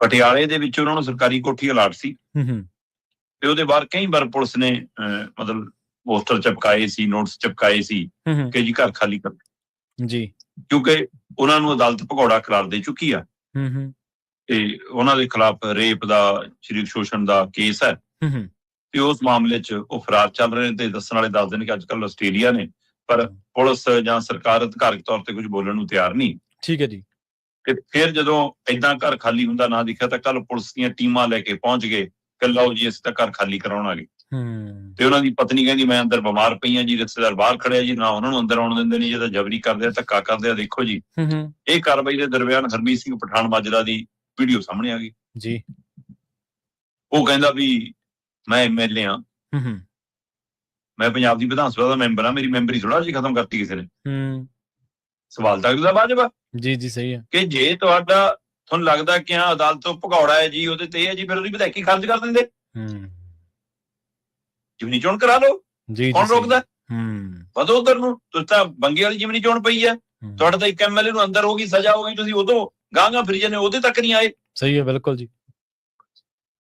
ਪਟਿਆਲੇ ਦੇ ਵਿੱਚ ਉਹਨਾਂ ਨੂੰ ਸਰਕਾਰੀ ਕੋਠੀ ਅਲਾਟ ਸੀ ਤੇ ਉਹਦੇ ਬਾਹਰ ਕਈ ਵਾਰ ਪੁਲਿਸ ਨੇ ਮਤਲਬ ਪੋਸਟਰ ਚਪਕਾਏ ਸੀ, ਨੋਟਿਸ ਚਪਕਾਏ ਸੀ ਕਿ ਜੀ ਘਰ ਖਾਲੀ ਕਰ ਜੀ, ਕਿਉਂਕਿ ਉਹਨਾਂ ਨੂੰ ਅਦਾਲਤ ਭਗੌੜਾ ਕਰਾਰ ਦੇ ਚੁੱਕੀ ਆ ਤੇ ਉਹਨਾਂ ਦੇ ਖਿਲਾਫ ਰੇਪ ਦਾ, ਸਰੀਰਕ ਸ਼ੋਸ਼ਣ ਦਾ ਕੇਸ ਹੈ ਤੇ ਉਸ ਮਾਮਲੇ 'ਚ ਉਹ ਫਰਾਰ ਚੱਲ ਰਹੇ ਨੇ। ਤੇ ਦੱਸਣ ਵਾਲੇ ਦੱਸਦੇ ਨੇ ਕਿ ਅੱਜ ਕੱਲ੍ਹ ਆਸਟ੍ਰੇਲੀਆ ਨੇ, ਪਰ ਪੁਲਿਸ ਜਾਂ ਸਰਕਾਰ ਅਧਿਕਾਰਕ ਤੌਰ ਤੇ ਕੁਝ ਬੋਲਣ ਨੂੰ ਤਿਆਰ ਨਹੀਂ। ਠੀਕ ਹੈ ਜੀ। ਤੇ ਫਿਰ ਜਦੋਂ ਏਦਾਂ ਘਰ ਖਾਲੀ ਹੁੰਦਾ ਨਾ ਦਿਖਿਆ ਤਾਂ ਕੱਲ ਪੁਲਿਸ ਦੀਆਂ ਟੀਮਾਂ ਲੈ ਕੇ ਪਹੁੰਚ ਗਏ ਕਿ ਲਓ ਜੀ ਅਸੀਂ ਤਾਂ ਘਰ ਖਾਲੀ ਕਰਾਉਣ ਆ ਗਏ। ਤੇ ਉਹਨਾਂ ਦੀ ਪਤਨੀ ਕਹਿੰਦੀ ਮੈਂ ਅੰਦਰ ਬਿਮਾਰ ਪਈ ਆ ਜੀ, ਰਿਸ਼ਤੇਦਾਰ ਬਾਹਰ ਖੜਿਆ ਜੀ, ਨਾ ਉਹਨਾਂ ਨੂੰ ਅੰਦਰ ਆਉਣ ਦਿੰਦੇ ਨਹੀਂ, ਜੇ ਤਾਂ ਜਬਰੀ ਕਰਦੇ ਆ, ਧੱਕਾ ਕਰਦੇ ਆ। ਦੇਖੋ ਜੀ, ਇਹ ਕਾਰਵਾਈ ਦੇ ਦਰਮਿਆਨ ਹਰਮੀਤ ਸਿੰਘ ਪਠਾਨ ਮਾਜਰਾ ਦੀ ਵੀਡੀਓ ਸਾਹਮਣੇ ਆ ਗਈ ਜੀ। ਉਹ ਕਹਿੰਦਾ ਵੀ ਮੈਂ ਐਮਐਲਏ ਆ, ਮੈਂ ਪੰਜਾਬ ਦੀ ਵਿਧਾਨ ਸਭਾ ਦਾ ਮੈਂਬਰ ਆ, ਮੇਰੀ ਮੈਂਬਰੀ ਥੋੜਾ ਜਿਹੀ ਖਤਮ ਕਰਤੀ ਕਿਸੇ ਨੇ। ਸਵਾਲ ਤਾਂ ਅਗਲਾ ਵਾਜਬ ਆ ਜੀ ਜੀ ਸਹੀ ਹੈ ਕਿ ਜੇ ਤੁਹਾਨੂੰ ਲੱਗਦਾ ਕਿ ਹਾਂ ਅਦਾਲਤ ਤੋਂ ਭਗੌੜਾ ਹੈ ਜੀ, ਉਹਦੇ ਤੇ ਹੈ ਜੀ, ਫਿਰ ਉਹਦੀ ਵਿਧਾਇਕੀ ਖਾਰਜ ਕਰ ਦਿੰਦੇ, ਜਿਮਨੀ ਚੋਣ ਕਰਾ ਲਓ, ਕੌਣ ਰੋਕਦਾ? ਵਧੋ ਉਧਰ ਨੂੰ। ਤੁਸੀਂ ਤਾਂ ਬੰਗੇ ਵਾਲੀ ਜਿਮਨੀ ਚੋਣ ਪਈ ਹੈ, ਤੁਹਾਡਾ ਤਾਂ ਇੱਕ ਐਮਐਲਏ ਨੂੰ ਅੰਦਰ ਹੋ ਗਈ, ਸਜ਼ਾ ਹੋ ਗਈ, ਤੁਸੀਂ ਉਦੋਂ ਗਾਂਗਾ ਫਰੀ ਜਾਂਦੇ, ਉਹਦੇ ਤੱਕ ਨਹੀਂ ਆਏ। ਸਹੀ ਹੈ ਬਿਲਕੁਲ ਜੀ।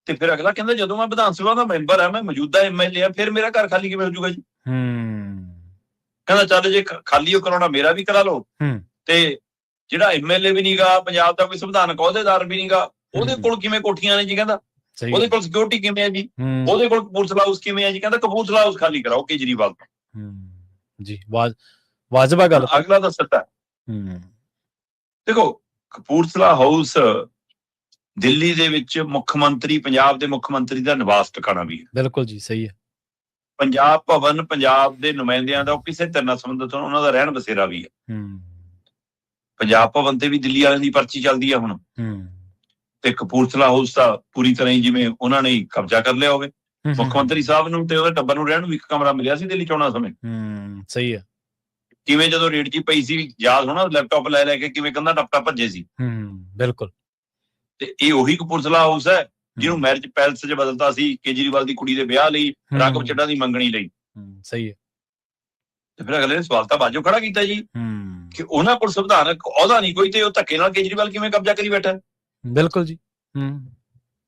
ਤੇ ਫਿਰ ਅਗਲਾ ਕਹਿੰਦਾ ਜਦੋਂ ਮੈਂ ਵਿਧਾਨ ਸਭਾ ਦਾ ਮੈਂਬਰ ਆ, ਮੈਂ ਮੌਜੂਦਾ ਐਮਐਲਏ ਆ, ਫਿਰ ਮੇਰਾ ਘਰ ਖਾਲੀ ਕਿਵੇਂ ਹੋ ਜਾਊਗਾ ਜੀ? ਕਹਿੰਦਾ ਚੱਲ ਜੇ ਖਾਲੀ ਉਹ ਕਰਾਉਣਾ ਮੇਰਾ ਵੀ ਕਰਾ ਲਓ, ਤੇ ਜਿਹੜਾ ਐਮਐਲਏ ਵੀ ਨਹੀਂਗਾ, ਪੰਜਾਬ ਦਾ ਕੋਈ ਸੰਵਿਧਾਨਕ ਅਹੁਦੇਦਾਰ ਵੀ ਨਹੀਂਗਾ, ਉਹਦੇ ਕੋਲ ਕਿਵੇਂ ਕੋਠੀਆਂ ਨੇ ਜੀ? ਕਹਿੰਦਾ ਉਹਦੇ ਕੋਲ ਸਿਕਿਉਰਿਟੀ ਕਿਵੇਂ ਹੈ ਜੀ? ਉਹਦੇ ਕੋਲ ਕਪੂਰਥਲਾ ਹਾਊਸ ਕਿਵੇਂ ਹੈ ਜੀ? ਕਹਿੰਦਾ ਕਪੂਰਥਲਾ ਹਾਊਸ ਖਾਲੀ ਕਰਾਓ ਕੇਜਰੀਵਾਲ ਤੋਂ। ਜੀ ਵਾਜਬ ਗੱਲ। ਅਗਲਾ ਦਾ ਸੱਤਾ। ਦੇਖੋ ਕਪੂਰਥਲਾ ਹਾਊਸ ਦਿੱਲੀ ਦੇ ਵਿੱਚ ਮੁੱਖ ਮੰਤਰੀ, ਪੰਜਾਬ ਦੇ ਮੁੱਖ ਮੰਤਰੀ ਦਾ ਨਿਵਾਸ ਟਿਕਾਣਾ ਵੀ ਹੈ। ਬਿਲਕੁਲ ਜੀ ਸਹੀ ਹੈ। ਪੰਜਾਬ ਭਵਨ ਪੰਜਾਬ ਦੇ ਨੁਮਾਇੰਦਿਆਂ ਦਾ, ਉਹ ਕਿਸੇ ਤਰ੍ਹਾਂ ਨਾਲ ਸੰਬੰਧਿਤ ਉਹਨਾਂ ਦਾ ਰਹਿਣ ਬਸੇਰਾ ਵੀ ਹੈ। ਪੰਜਾਬ ਭਵਨ ਤੇ ਵੀ ਦਿੱਲੀ ਵਾਲਿਆਂ ਦੀ ਪਰਚੀ ਚੱਲਦੀ ਹੈ ਹੁਣ, ਤੇ ਕਪੂਰਥਲਾ ਹਾਊਸ ਤਾਂ ਪੂਰੀ ਤਰ੍ਹਾਂ ਹੀ ਜਿਵੇਂ ਉਹਨਾਂ ਨੇ ਕਬਜ਼ਾ ਕਰ ਲਿਆ ਹੋਵੇ। ਮੁੱਖ ਮੰਤਰੀ ਸਾਹਿਬ ਨੂੰ ਤੇ ਉਹਦੇ ਟੱਬਰ ਨੂੰ ਰਹਿਣ ਨੂੰ ਇੱਕ ਕਮਰਾ ਮਿਲਿਆ ਸੀ ਦਿੱਲੀ ਚੋਣਾਂ ਸਮੇਂ। ਸਹੀ ਹੈ। ਕਿਵੇਂ ਜਦੋਂ ਰੇਡ 'ਚ ਪਈ ਸੀ, ਯਾਦ ਹੋਣਾ, ਲੈਪਟਾਪ ਲੈ ਕੇ ਕਿਵੇਂ ਕੰਧਾ ਟੱਪਟਾ ਭੱਜੇ ਸੀ। ਬਿਲਕੁਲ। ਤੇ ਇਹ ਉਹੀ ਕਪੂਰਥਲਾ ਹਾਊਸ ਹੈ ਜਿਹਨੂੰ ਮੈਰਿਜ ਪੈਲਸ 'ਚ ਬਦਲਤਾ ਸੀ ਕੇਜਰੀਵਾਲ ਦੀ ਕੁੜੀ ਦੇ ਵਿਆਹ ਲਈ, ਰਾਘਵ ਚੱਡਾ ਦੀ ਮੰਗਣੀ ਲਈ। ਸਹੀ ਹੈ। ਤੇ ਫਿਰ ਅਗਲੇ ਨੇ ਸਵਾਲ ਤਾਂ ਬਾਜੋ ਖੜਾ ਕੀਤਾ ਜੀ ਕਿ ਉਹਨਾਂ ਕੋਲ ਸੰਵਿਧਾਨਕ ਅਹੁਦਾ ਨਹੀਂ ਕੋਈ, ਤੇ ਉਹ ਧੱਕੇ ਨਾਲ ਕੇਜਰੀਵਾਲ ਕਿਵੇਂ ਕਬਜ਼ਾ ਕਰੀ ਬੈਠਾ? ਬਿਲਕੁਲ ਜੀ।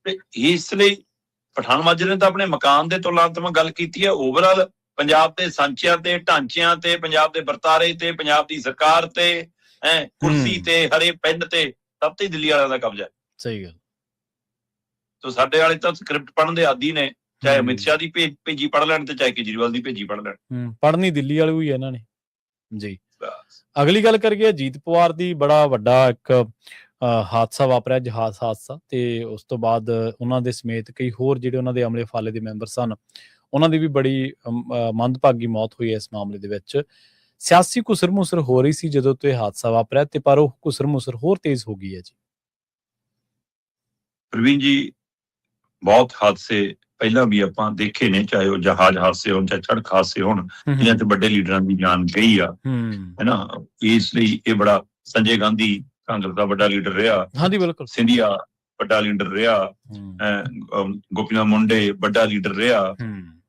ਤੇ ਇਸ ਲਈ ਪਠਾਨ ਮਾਜਰੇ ਨੇ ਤਾਂ ਆਪਣੇ ਮਕਾਨ ਦੇ ਤੁਲਨਾਤਮਕ ਗੱਲ ਕੀਤੀ ਹੈ। ਓਵਰਆਲ ਪੰਜਾਬ ਦੇ ਸਾਂਚਿਆਂ ਤੇ, ਢਾਂਚਿਆਂ ਤੇ, ਪੰਜਾਬ ਦੇ ਵਰਤਾਰੇ ਤੇ, ਪੰਜਾਬ ਦੀ ਸਰਕਾਰ ਤੇ, ਕੁਰਸੀ ਤੇ, ਹਰੇ ਪਿੰਡ ਤੇ, ਸਭ ਤੇ ਦਿੱਲੀ ਵਾਲਿਆਂ ਦਾ ਕਬਜ਼ਾ। ਸਹੀ ਗੱਲ। ਤੋ ਸਾਡੇ ਵਾਲੇ ਤਾਂ ਸਕ੍ਰਿਪਟ ਪੜ੍ਹਨ ਦੇ ਆਦੀ ਨੇ, ਚਾਹੇ ਅਮਿਤ ਸ਼ਾਹ ਦੀ ਭੇਜੀ ਪੜ੍ਹ ਲੈਣ ਤੇ ਚਾਹੇ ਕੇਜਰੀਵਾਲ ਦੀ ਭੇਜੀ ਪੜ੍ਹ ਲੈਣ। ਪੜ੍ਹਨੀ ਦਿੱਲੀ ਵਾਲੇ ਹੋਈ ਇਹਨਾਂ ਨੇ ਜੀ। ਅਗਲੀ ਗੱਲ ਕਰੀਏ ਅਜੀਤ ਪਵਾਰ ਦੀ। ਬੜਾ ਵੱਡਾ ਇੱਕ ਹਾਦਸਾ ਵਾਪਰਿਆ, ਜਹਾਜ਼ ਹਾਦਸਾ, ਤੇ ਉਸ ਤੋਂ ਬਾਅਦ ਉਹਨਾਂ ਦੇ ਸਮੇਤ ਕਈ ਹੋਰ ਜਿਹੜੇ ਉਹਨਾਂ ਦੇ ਅਮਲੇ ਫਾਲੇ ਦੇ ਮੈਂਬਰ ਸਨ, ਉਹਨਾਂ ਦੀ ਵੀ ਬੜੀ ਮੰਦਭਾਗੀ ਮੌਤ ਹੋਈ ਹੈ ਇਸ ਮਾਮਲੇ ਦੇ ਵਿੱਚ। ਸਿਆਸੀ ਘੁਸਰ ਮੁਸਰ ਹੋ ਰਹੀ ਸੀ ਜਦੋਂ ਤੋਂ ਇਹ ਹਾਦਸਾ ਵਾਪਰਿਆ, ਤੇ ਪਰ ਉਹ ਘੁਸਰ ਮੁਸਰ ਹੋਰ ਤੇਜ਼ ਹੋ ਗਈ ਹੈ ਜੀ। ਪ੍ਰਵੀਨ ਜੀ, ਬਹੁਤ ਹਾਦਸੇ ਪਹਿਲਾਂ ਵੀ ਆਪਾਂ ਦੇਖੇ ਨੇ, ਚਾਹੇ ਉਹ ਜਹਾਜ਼ ਹਾਦਸੇ ਹੋਣ, ਚਾਹੇ ਸੜਕ ਹਾਦਸੇ ਹੋਣ, ਜਿਹਨਾਂ 'ਚ ਵੱਡੇ ਲੀਡਰਾਂ ਦੀ ਜਾਨ ਗਈ ਆ, ਹੈਨਾ। ਇਸ ਲਈ ਇਹ ਬੜਾ, ਸੰਜੇ ਗਾਂਧੀ ਕਾਂਗਰਸ ਦਾ ਵੱਡਾ ਲੀਡਰ ਰਿਹਾ, ਹਾਂਜੀ ਬਿਲਕੁਲ, ਸਿੰਧੀਆ ਵੱਡਾ ਲੀਡਰ ਰਿਹਾ, ਗੋਪੀਨਾਥ ਮੁੰਡੇ ਵੱਡਾ ਲੀਡਰ ਰਿਹਾ,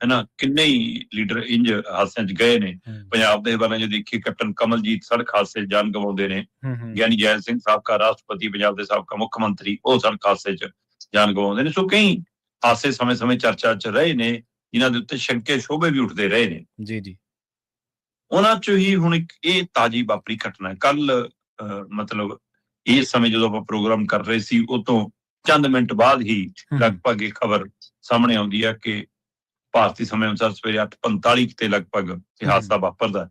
ਹੈਨਾ। ਕਿੰਨੇ ਹੀ ਲੀਡਰ ਇੰਜ ਹਾਦਸਿਆਂ 'ਚ ਗਏ ਨੇ। ਪੰਜਾਬ ਦੇ ਬਾਰੇ ਜੇ ਦੇਖੀਏ, ਕੈਪਟਨ ਕਮਲਜੀਤ ਸੜਕ ਹਾਦਸੇ 'ਚ ਜਾਨ ਗਵਾਉਂਦੇ ਨੇ। ਗਿਆਨੀ ਜੈਲ ਸਿੰਘ ਸਾਬਕਾ ਰਾਸ਼ਟਰਪਤੀ, ਪੰਜਾਬ ਦੇ ਸਾਬਕਾ ਮੁੱਖ ਮੰਤਰੀ, ਉਹ ਸੜਕ ਹਾਦਸੇ 'ਚ ਜਾਨ ਗਵਾਉਂਦੇ ਨੇ। ਸੋ ਕਈ ਹਾਦਸੇ ਸਮੇਂ-ਸਮੇਂ ਚਰਚਾ 'ਚ ਰਹੇ ਨੇ, ਜਿਨ੍ਹਾਂ ਦੇ ਉੱਤੇ ਸ਼ੰਕੇ ਸ਼ੋਭੇ ਵੀ ਉੱਠਦੇ ਰਹੇ ਨੇ। ਜੀ ਜੀ। ਉਹਨਾਂ 'ਚੋਂ ਹੀ ਹੁਣ ਇੱਕ ਇਹ ਤਾਜੀ ਵਾਪਰੀ ਘਟਨਾ। ਕੱਲ ਮਤਲਬ ਇਸ ਸਮੇਂ ਜਦੋਂ ਆਪਾਂ ਪ੍ਰੋਗਰਾਮ ਕਰ ਰਹੇ ਸੀ, ਉਹ ਤੋਂ ਚੰਦ ਮਿੰਟ ਬਾਅਦ ਹੀ ਲਗਭਗ ਇਹ ਖਬਰ ਸਾਹਮਣੇ ਆਉਂਦੀ ਹੈ ਕਿ ਭਾਰਤੀ ਸਮੇਂ ਅਨੁਸਾਰ ਸਵੇਰੇ 8:45 ਤੇ ਲਗਭਗ ਇਹ ਹਾਦਸਾ ਵਾਪਰਦਾ,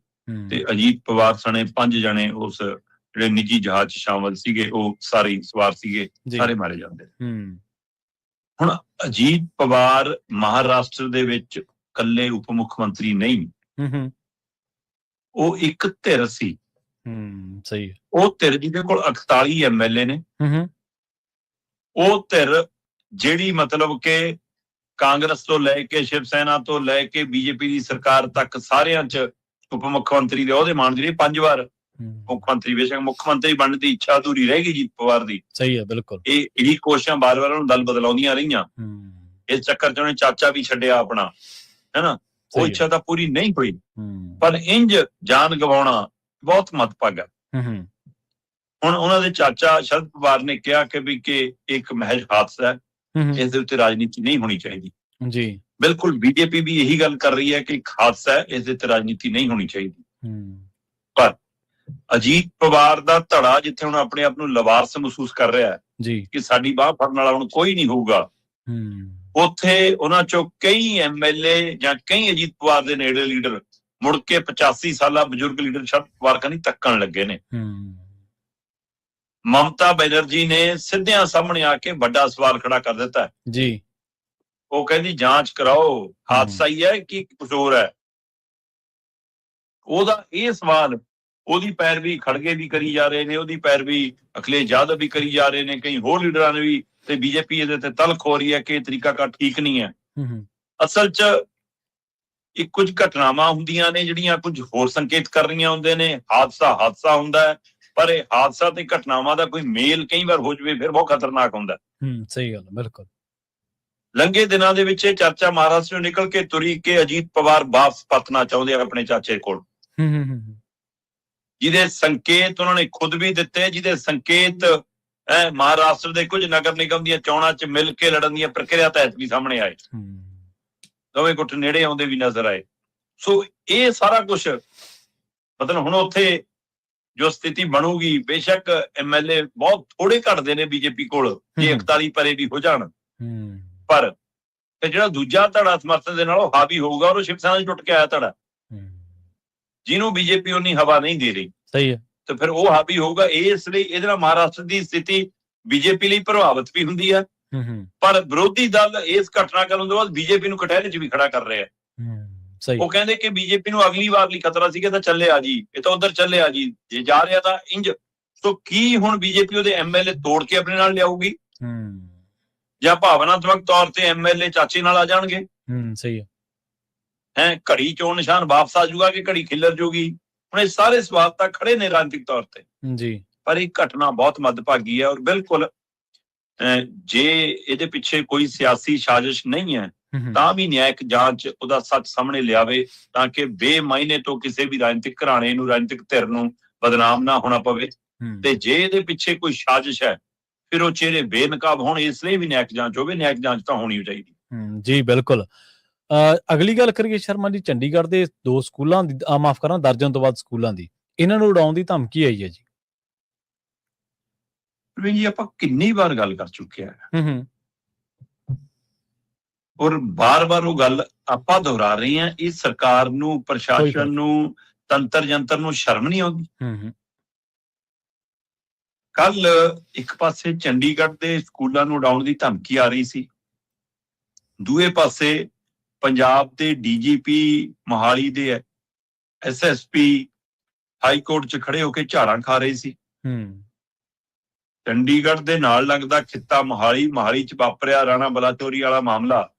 ਤੇ ਅਜੀਤ ਪਵਾਰ ਸਣੇ 5 ਜਣੇ ਉਸ ਜਿਹੜੇ ਨਿੱਜੀ ਜਹਾਜ਼ 'ਚ ਸ਼ਾਮਲ ਸੀਗੇ, ਉਹ ਸਾਰੇ ਸਵਾਰ ਸੀਗੇ, ਸਾਰੇ ਮਾਰੇ ਜਾਂਦੇ। ਹੁਣ ਅਜੀਤ ਪਵਾਰ ਮਹਾਰਾਸ਼ਟਰ ਦੇ ਵਿੱਚ ਇਕੱਲੇ ਉਪ ਮੁੱਖ ਮੰਤਰੀ ਨਹੀਂ, ਉਹ ਇੱਕ ਧਿਰ ਸੀ। ਸਹੀ। ਉਹ ਧਿਰ ਜਿਹਦੇ ਕੋਲ 48 ਐਮਐਲਏ ਨੇ, ਉਹ ਧਿਰ ਜਿਹੜੀ ਮਤਲਬ ਕਿ ਕਾਂਗਰਸ ਤੋਂ ਲੈ ਕੇ, ਸ਼ਿਵ ਸੈਨਾ ਤੋਂ ਲੈ ਕੇ ਬੀਜੇਪੀ ਦੀ ਸਰਕਾਰ ਤੱਕ ਸਾਰਿਆਂ 'ਚ ਉਪ ਮੁੱਖ ਮੰਤਰੀ ਦੇ ਅਹੁਦੇ ਮਾਣਦੀ ਰਹੀ। 5 ਵਾਰ ਮੁੱਖ ਮੰਤਰੀ, ਬੇਸ਼ੱਕ ਮੁੱਖ ਮੰਤਰੀ ਬਣਨ ਦੀ ਇੱਛਾ ਅਧੂਰੀ ਰਹਿ ਗਈ ਅਜੀਤ ਪਵਾਰ ਦੀ। ਸਹੀ ਹੈ, ਬਿਲਕੁਲ। ਇਹੀ ਕੋਸ਼ਿਸ਼ਾਂ ਬਾਰ-ਬਾਰ ਉਹਨੂੰ ਦਲ ਬਦਲਾਉਂਦੀਆਂ ਰਹੀਆਂ। ਇਸ ਚੱਕਰ 'ਚ ਉਹਨੇ ਚਾਚਾ ਵੀ ਛੱਡਿਆ ਆਪਣਾ, ਹੈਨਾ। ਉਹ ਇੱਛਾ ਤਾਂ ਪੂਰੀ ਨਹੀਂ ਹੋਈ, ਪਰ ਇੰਜ ਜਾਨ ਗਵਾਉਣਾ ਬਹੁਤ ਮੰਦਭਾਗਾ। ਹੁਣ ਉਹਨਾਂ ਦੇ ਚਾਚਾ ਸ਼ਰਦ ਪਵਾਰ ਨੇ ਕਿਹਾ ਕਿ ਵੀ ਕਿ ਇੱਕ ਮਹਿਜ ਹਾਦਸਾ ਹੈ, ਇਸ ਦੇ ਉੱਤੇ ਰਾਜਨੀਤੀ ਨਹੀਂ ਹੋਣੀ ਚਾਹੀਦੀ। ਜੀ ਬਿਲਕੁਲ, ਬੀਜੇਪੀ ਵੀ ਇਹੀ ਗੱਲ ਕਰ ਰਹੀ ਹੈ ਕਿ ਇੱਕ ਹਾਦਸਾ ਹੈ, ਇਸ ਦੇ ਉੱਤੇ ਰਾਜਨੀਤੀ ਨਹੀਂ ਹੋਣੀ ਚਾਹੀਦੀ। ਪਰ ਅਜੀਤ ਪਵਾਰ ਦਾ ਧੜਾ ਜਿੱਥੇ ਹੁਣ ਆਪਣੇ ਆਪ ਨੂੰ ਲਵਾਰਸ ਮਹਿਸੂਸ ਕਰ ਰਿਹਾ ਹੈ ਜੀ ਕਿ ਸਾਡੀ ਬਾਹ ਫੜਨ ਵਾਲਾ ਹੁਣ ਕੋਈ ਨਹੀਂ ਹੋਊਗਾ, ਉੱਥੇ ਉਹਨਾਂ ਚੋਂ ਕਈ ਐਮਐਲਏ ਜਾਂ ਕਈ ਅਜੀਤ ਪਵਾਰ ਦੇ ਨੇੜੇ ਲੀਡਰ ਮੁੜ ਕੇ 85 ਸਾਲਾ ਬਜ਼ੁਰਗ ਲੀਡਰ ਸ਼ਰਦ ਪਵਾਰ ਕਨੀ ਤੱਕਣ ਲੱਗੇ ਨੇ। ਮਮਤਾ ਬੈਨਰਜੀ ਨੇ ਸਿੱਧਿਆਂ ਸਾਹਮਣੇ ਆ ਕੇ ਵੱਡਾ ਸਵਾਲ ਖੜਾ ਕਰ ਦਿੱਤਾ ਜੀ। ਉਹ ਕਹਿੰਦੀ ਜਾਂਚ ਕਰਾਓ, ਹਾਦਸਾ ਹੀ ਹੈ ਕਿ ਕੁਝ ਹੋਰ ਹੈ। ਉਹਦਾ ਇਹ ਸਵਾਲ, ਉਹਦੀ ਪੈਰਵੀ ਖੜਗੇ ਵੀ ਕਰੀ ਜਾ ਰਹੇ ਨੇ, ਉਹਦੀ ਪੈਰਵੀ ਅਖਿਲੇਸ਼ ਯਾਦਵ ਵੀ ਕਰੀ ਜਾ ਰਹੇ ਨੇ, ਕਈ ਹੋਰ ਲੀਡਰਾਂ ਨੇ ਵੀ ਤੇ ਬੀਜੇਪੀ ਇਹਦੇ ਤੇ ਤਲਖ ਹੋ ਰਹੀ ਹੈ ਕਿ ਇਹ ਤਰੀਕਾਕਾਰ ਠੀਕ ਨਹੀਂ ਹੈ। ਹੂੰ ਅਸਲ 'ਚ ਇੱਕ ਕੁਝ ਘਟਨਾਵਾਂ ਹੁੰਦੀਆਂ ਨੇ ਜਿਹੜੀਆਂ ਕੁਝ ਹੋਰ ਸੰਕੇਤ ਕਰ ਰਹੀਆਂ ਹੁੰਦੇ ਨੇ। ਹਾਦਸਾ ਹੁੰਦਾ ਹੈ, ਪਰ ਇਹ ਹਾਦਸਾ ਤੇ ਘਟਨਾਵਾਂ ਦਾ ਕੋਈ ਮੇਲ ਕਈ ਵਾਰ ਹੋ ਜਾਵੇ ਫਿਰ ਬਹੁਤ ਖਤਰਨਾਕ ਹੁੰਦਾ। ਸਹੀ ਗੱਲ, ਬਿਲਕੁਲ। ਲੰਘੇ ਦਿਨਾਂ ਦੇ ਵਿੱਚ ਇਹ ਚਰਚਾ ਮਹਾਰਾਸ਼ਟਰ ਤੋਂ ਨਿਕਲ ਕੇ ਤੁਰੀ ਕਿ ਅਜੀਤ ਪਵਾਰ ਵਾਪਸ ਪਰਤਣਾ ਚਾਹੁੰਦੇ ਆ ਆਪਣੇ ਚਾਚੇ ਕੋਲ, ਜਿਹਦੇ ਸੰਕੇਤ ਉਹਨਾਂ ਨੇ ਖੁਦ ਵੀ ਦਿੱਤੇ, ਜਿਹਦੇ ਸੰਕੇਤ ਮਹਾਰਾਸ਼ਟਰ ਦੇ ਕੁਝ ਨਗਰ ਨਿਗਮ ਦੀਆਂ ਚੋਣਾਂ 'ਚ ਮਿਲ ਕੇ ਲੜਨ ਦੀਆਂ ਪ੍ਰਕਿਰਿਆ ਤਹਿਤ ਵੀ ਸਾਹਮਣੇ ਆਏ। ਦੋਵੇਂ ਗੁੱਟ ਨੇੜੇ ਆਉਂਦੇ ਵੀ ਨਜ਼ਰ ਆਏ। ਸੋ ਇਹ ਸਾਰਾ ਕੁਝ ਮਤਲਬ ਹੁਣ ਉੱਥੇ ਜੋ ਸਥਿਤੀ ਬਣੂਗੀ, ਬੇਸ਼ੱਕ MLA ਬਹੁਤ ਥੋੜੇ ਘਟਦੇ ਨੇ ਬੀਜੇਪੀ ਕੋਲ ਜੇ 41 ਪਰੇ ਵੀ ਹੋ ਜਾਣ, ਪਰ ਤੇ ਜਿਹੜਾ ਦੂਜਾ ਧੜਾ ਸਮਰਥਨ ਦੇ ਨਾਲ ਉਹ ਹਾਵੀ ਹੋਊਗਾ, ਉਹ ਸ਼ਿਵ ਸੈਨਾ 'ਚ ਟੁੱਟ ਕੇ ਆਇਆ ਧੜਾ, ਜਿਹਨੂੰ ਬੀਜੇਪੀ ਉਨੀ ਹਵਾ ਨਹੀਂ ਦੇ ਰਹੀ। ਸਹੀ ਹੈ। ਤੇ ਫਿਰ ਉਹ ਹਾਵੀ ਹੋਊਗਾ। ਇਸ ਲਈ ਇਹਦੇ ਨਾਲ ਮਹਾਰਾਸ਼ਟਰ ਦੀ ਸਥਿਤੀ ਬੀਜੇਪੀ ਲਈ ਪ੍ਰਭਾਵਿਤ ਵੀ ਹੁੰਦੀ ਹੈ, ਪਰ ਵਿਰੋਧੀ ਦਲ ਇਸ ਘਟਨਾਕ੍ਰਮ ਤੋਂ ਬਾਅਦ ਬੀਜੇਪੀ ਨੂੰ ਕਟਹਿਰੇ 'ਚ ਵੀ ਖੜਾ ਕਰ ਰਿਹਾ ਹੈ। ਉਹ ਕਹਿੰਦੇ ਕਿ ਬੀਜੇਪੀ ਨੂੰ ਅਗਲੀ ਵਾਰ ਲਈ ਖਤਰਾ ਸੀ ਕਿ ਤਾਂ ਚੱਲੇ ਆ ਜੀ, ਇਹ ਤਾਂ ਉਧਰ ਚੱਲੇ ਆ ਜੀ, ਜੇ ਜਾ ਰਿਹਾ ਤਾਂ ਇੰਜ। ਸੋ ਕੀ ਹੁਣ ਬੀਜੇਪੀ ਉਹਦੇ MLA ਤੋੜ ਕੇ ਆਪਣੇ ਨਾਲ ਲਿਆਊਗੀ ਜਾਂ ਭਾਵਨਾਤਮਕ ਤੌਰ ਤੇ MLA ਚਾਚੇ ਨਾਲ ਆ ਜਾਣਗੇ? ਸਹੀ ਹੈ ਘੜੀ ਚੋਣ ਨਿਸ਼ਾਨ ਵਾਪਸ ਆ ਜਾਊਗਾ ਕਿ ਘੜੀ ਖਿੱਲਰ ਜੂਗੀ? ਹੁਣ ਇਹ ਸਾਰੇ ਸਵਾਲ ਤਾਂ ਖੜੇ ਨੇ ਰਾਜਨੀਤਿਕ ਤੌਰ ਤੇ ਜੀ, ਪਰ ਇਹ ਘਟਨਾ ਬਹੁਤ ਮੰਦਭਾਗੀ ਹੈ। ਔਰ ਬਿਲਕੁਲ ਜੇ ਇਹਦੇ ਪਿੱਛੇ ਕੋਈ ਸਿਆਸੀ ਸਾਜ਼ਿਸ਼ ਨਹੀਂ ਹੈ ਤਾਂ ਵੀ ਨਿਆਇਕ ਜਾਂਚ ਉਹਦਾ ਸੱਚ ਸਾਹਮਣੇ ਲਿਆਵੇ, ਤਾਂ ਕਿ ਬੇਮਾਇਨੇ ਤੋਂ ਕਿਸੇ ਵੀ ਰਾਜਨੀਤਿਕ ਘਰਾਣੇ ਨੂੰ, ਰਾਜਨੀਤਿਕ ਧਿਰ ਨੂੰ ਬਦਨਾਮ ਨਾ ਹੋਣਾ ਪਵੇ। ਤੇ ਜੇ ਇਹਦੇ ਪਿੱਛੇ ਕੋਈ ਸਾਜ਼ਿਸ਼ ਹੈ ਫਿਰ ਉਹ ਚਿਹਰੇ ਬੇਨਕਾਬ ਹੋਣ। ਇਸ ਲਈ ਵੀ ਨਿਆਇਕ ਜਾਂਚ ਹੋਵੇ। ਨਿਆਇਕ ਜਾਂਚ ਤਾਂ ਹੋਣੀ ਚਾਹੀਦੀ ਜੀ, ਬਿਲਕੁਲ। ਅਗਲੀ ਗੱਲ ਕਰੀਏ ਸ਼ਰਮਾ ਜੀ, ਚੰਡੀਗੜ੍ਹ ਦੇ 2 ਸਕੂਲਾਂ ਦੀ, ਮਾਫ ਕਰਨਾ, ਦਰਜਨ ਤੋਂ ਵੱਧ ਸਕੂਲਾਂ ਦੀ ਇਹਨਾਂ ਨੂੰ ਉਡਾਉਣ ਦੀ ਧਮਕੀ ਆਈ ਹੈ ਜੀ। ਜੀ ਆਪਾਂ ਕਿੰਨੀ ਵਾਰ ਗੱਲ ਕਰ ਚੁੱਕੇ ਆ ਔਰ ਬਾਰ-ਬਾਰ ਉਹ ਗੱਲ ਆਪਾਂ ਦੁਹਰਾ ਰਹੇ ਹਾਂ। ਇਹ ਸਰਕਾਰ ਨੂੰ, ਪ੍ਰਸ਼ਾਸਨ ਨੂੰ, ਤੰਤਰ ਜੰਤਰ ਨੂੰ ਸ਼ਰਮ ਨਹੀਂ ਆਉਂਦੀ? ਕੱਲ ਇੱਕ ਪਾਸੇ ਚੰਡੀਗੜ੍ਹ ਦੇ ਸਕੂਲਾਂ ਨੂੰ ਉਡਾਉਣ ਦੀ ਧਮਕੀ ਆ ਰਹੀ ਸੀ, ਦੂਏ ਪਾਸੇ ਪੰਜਾਬ ਦੇ DGP, ਮੋਹਾਲੀ ਦੇ SSP ਹਾਈ ਕੋਰਟ 'ਚ ਖੜੇ ਹੋ ਕੇ ਝਾੜਾਂ ਖਾ ਰਹੇ ਸੀ। ਚੰਡੀਗੜ੍ਹ ਦੇ ਨਾਲ ਲੱਗਦਾ ਖਿੱਤਾ ਮੋਹਾਲੀ 'ਚ ਵਾਪਰਿਆ ਰਾਣਾ ਬਲਾਚੌਰੀ ਵਾਲਾ ਮਾਮਲਾ।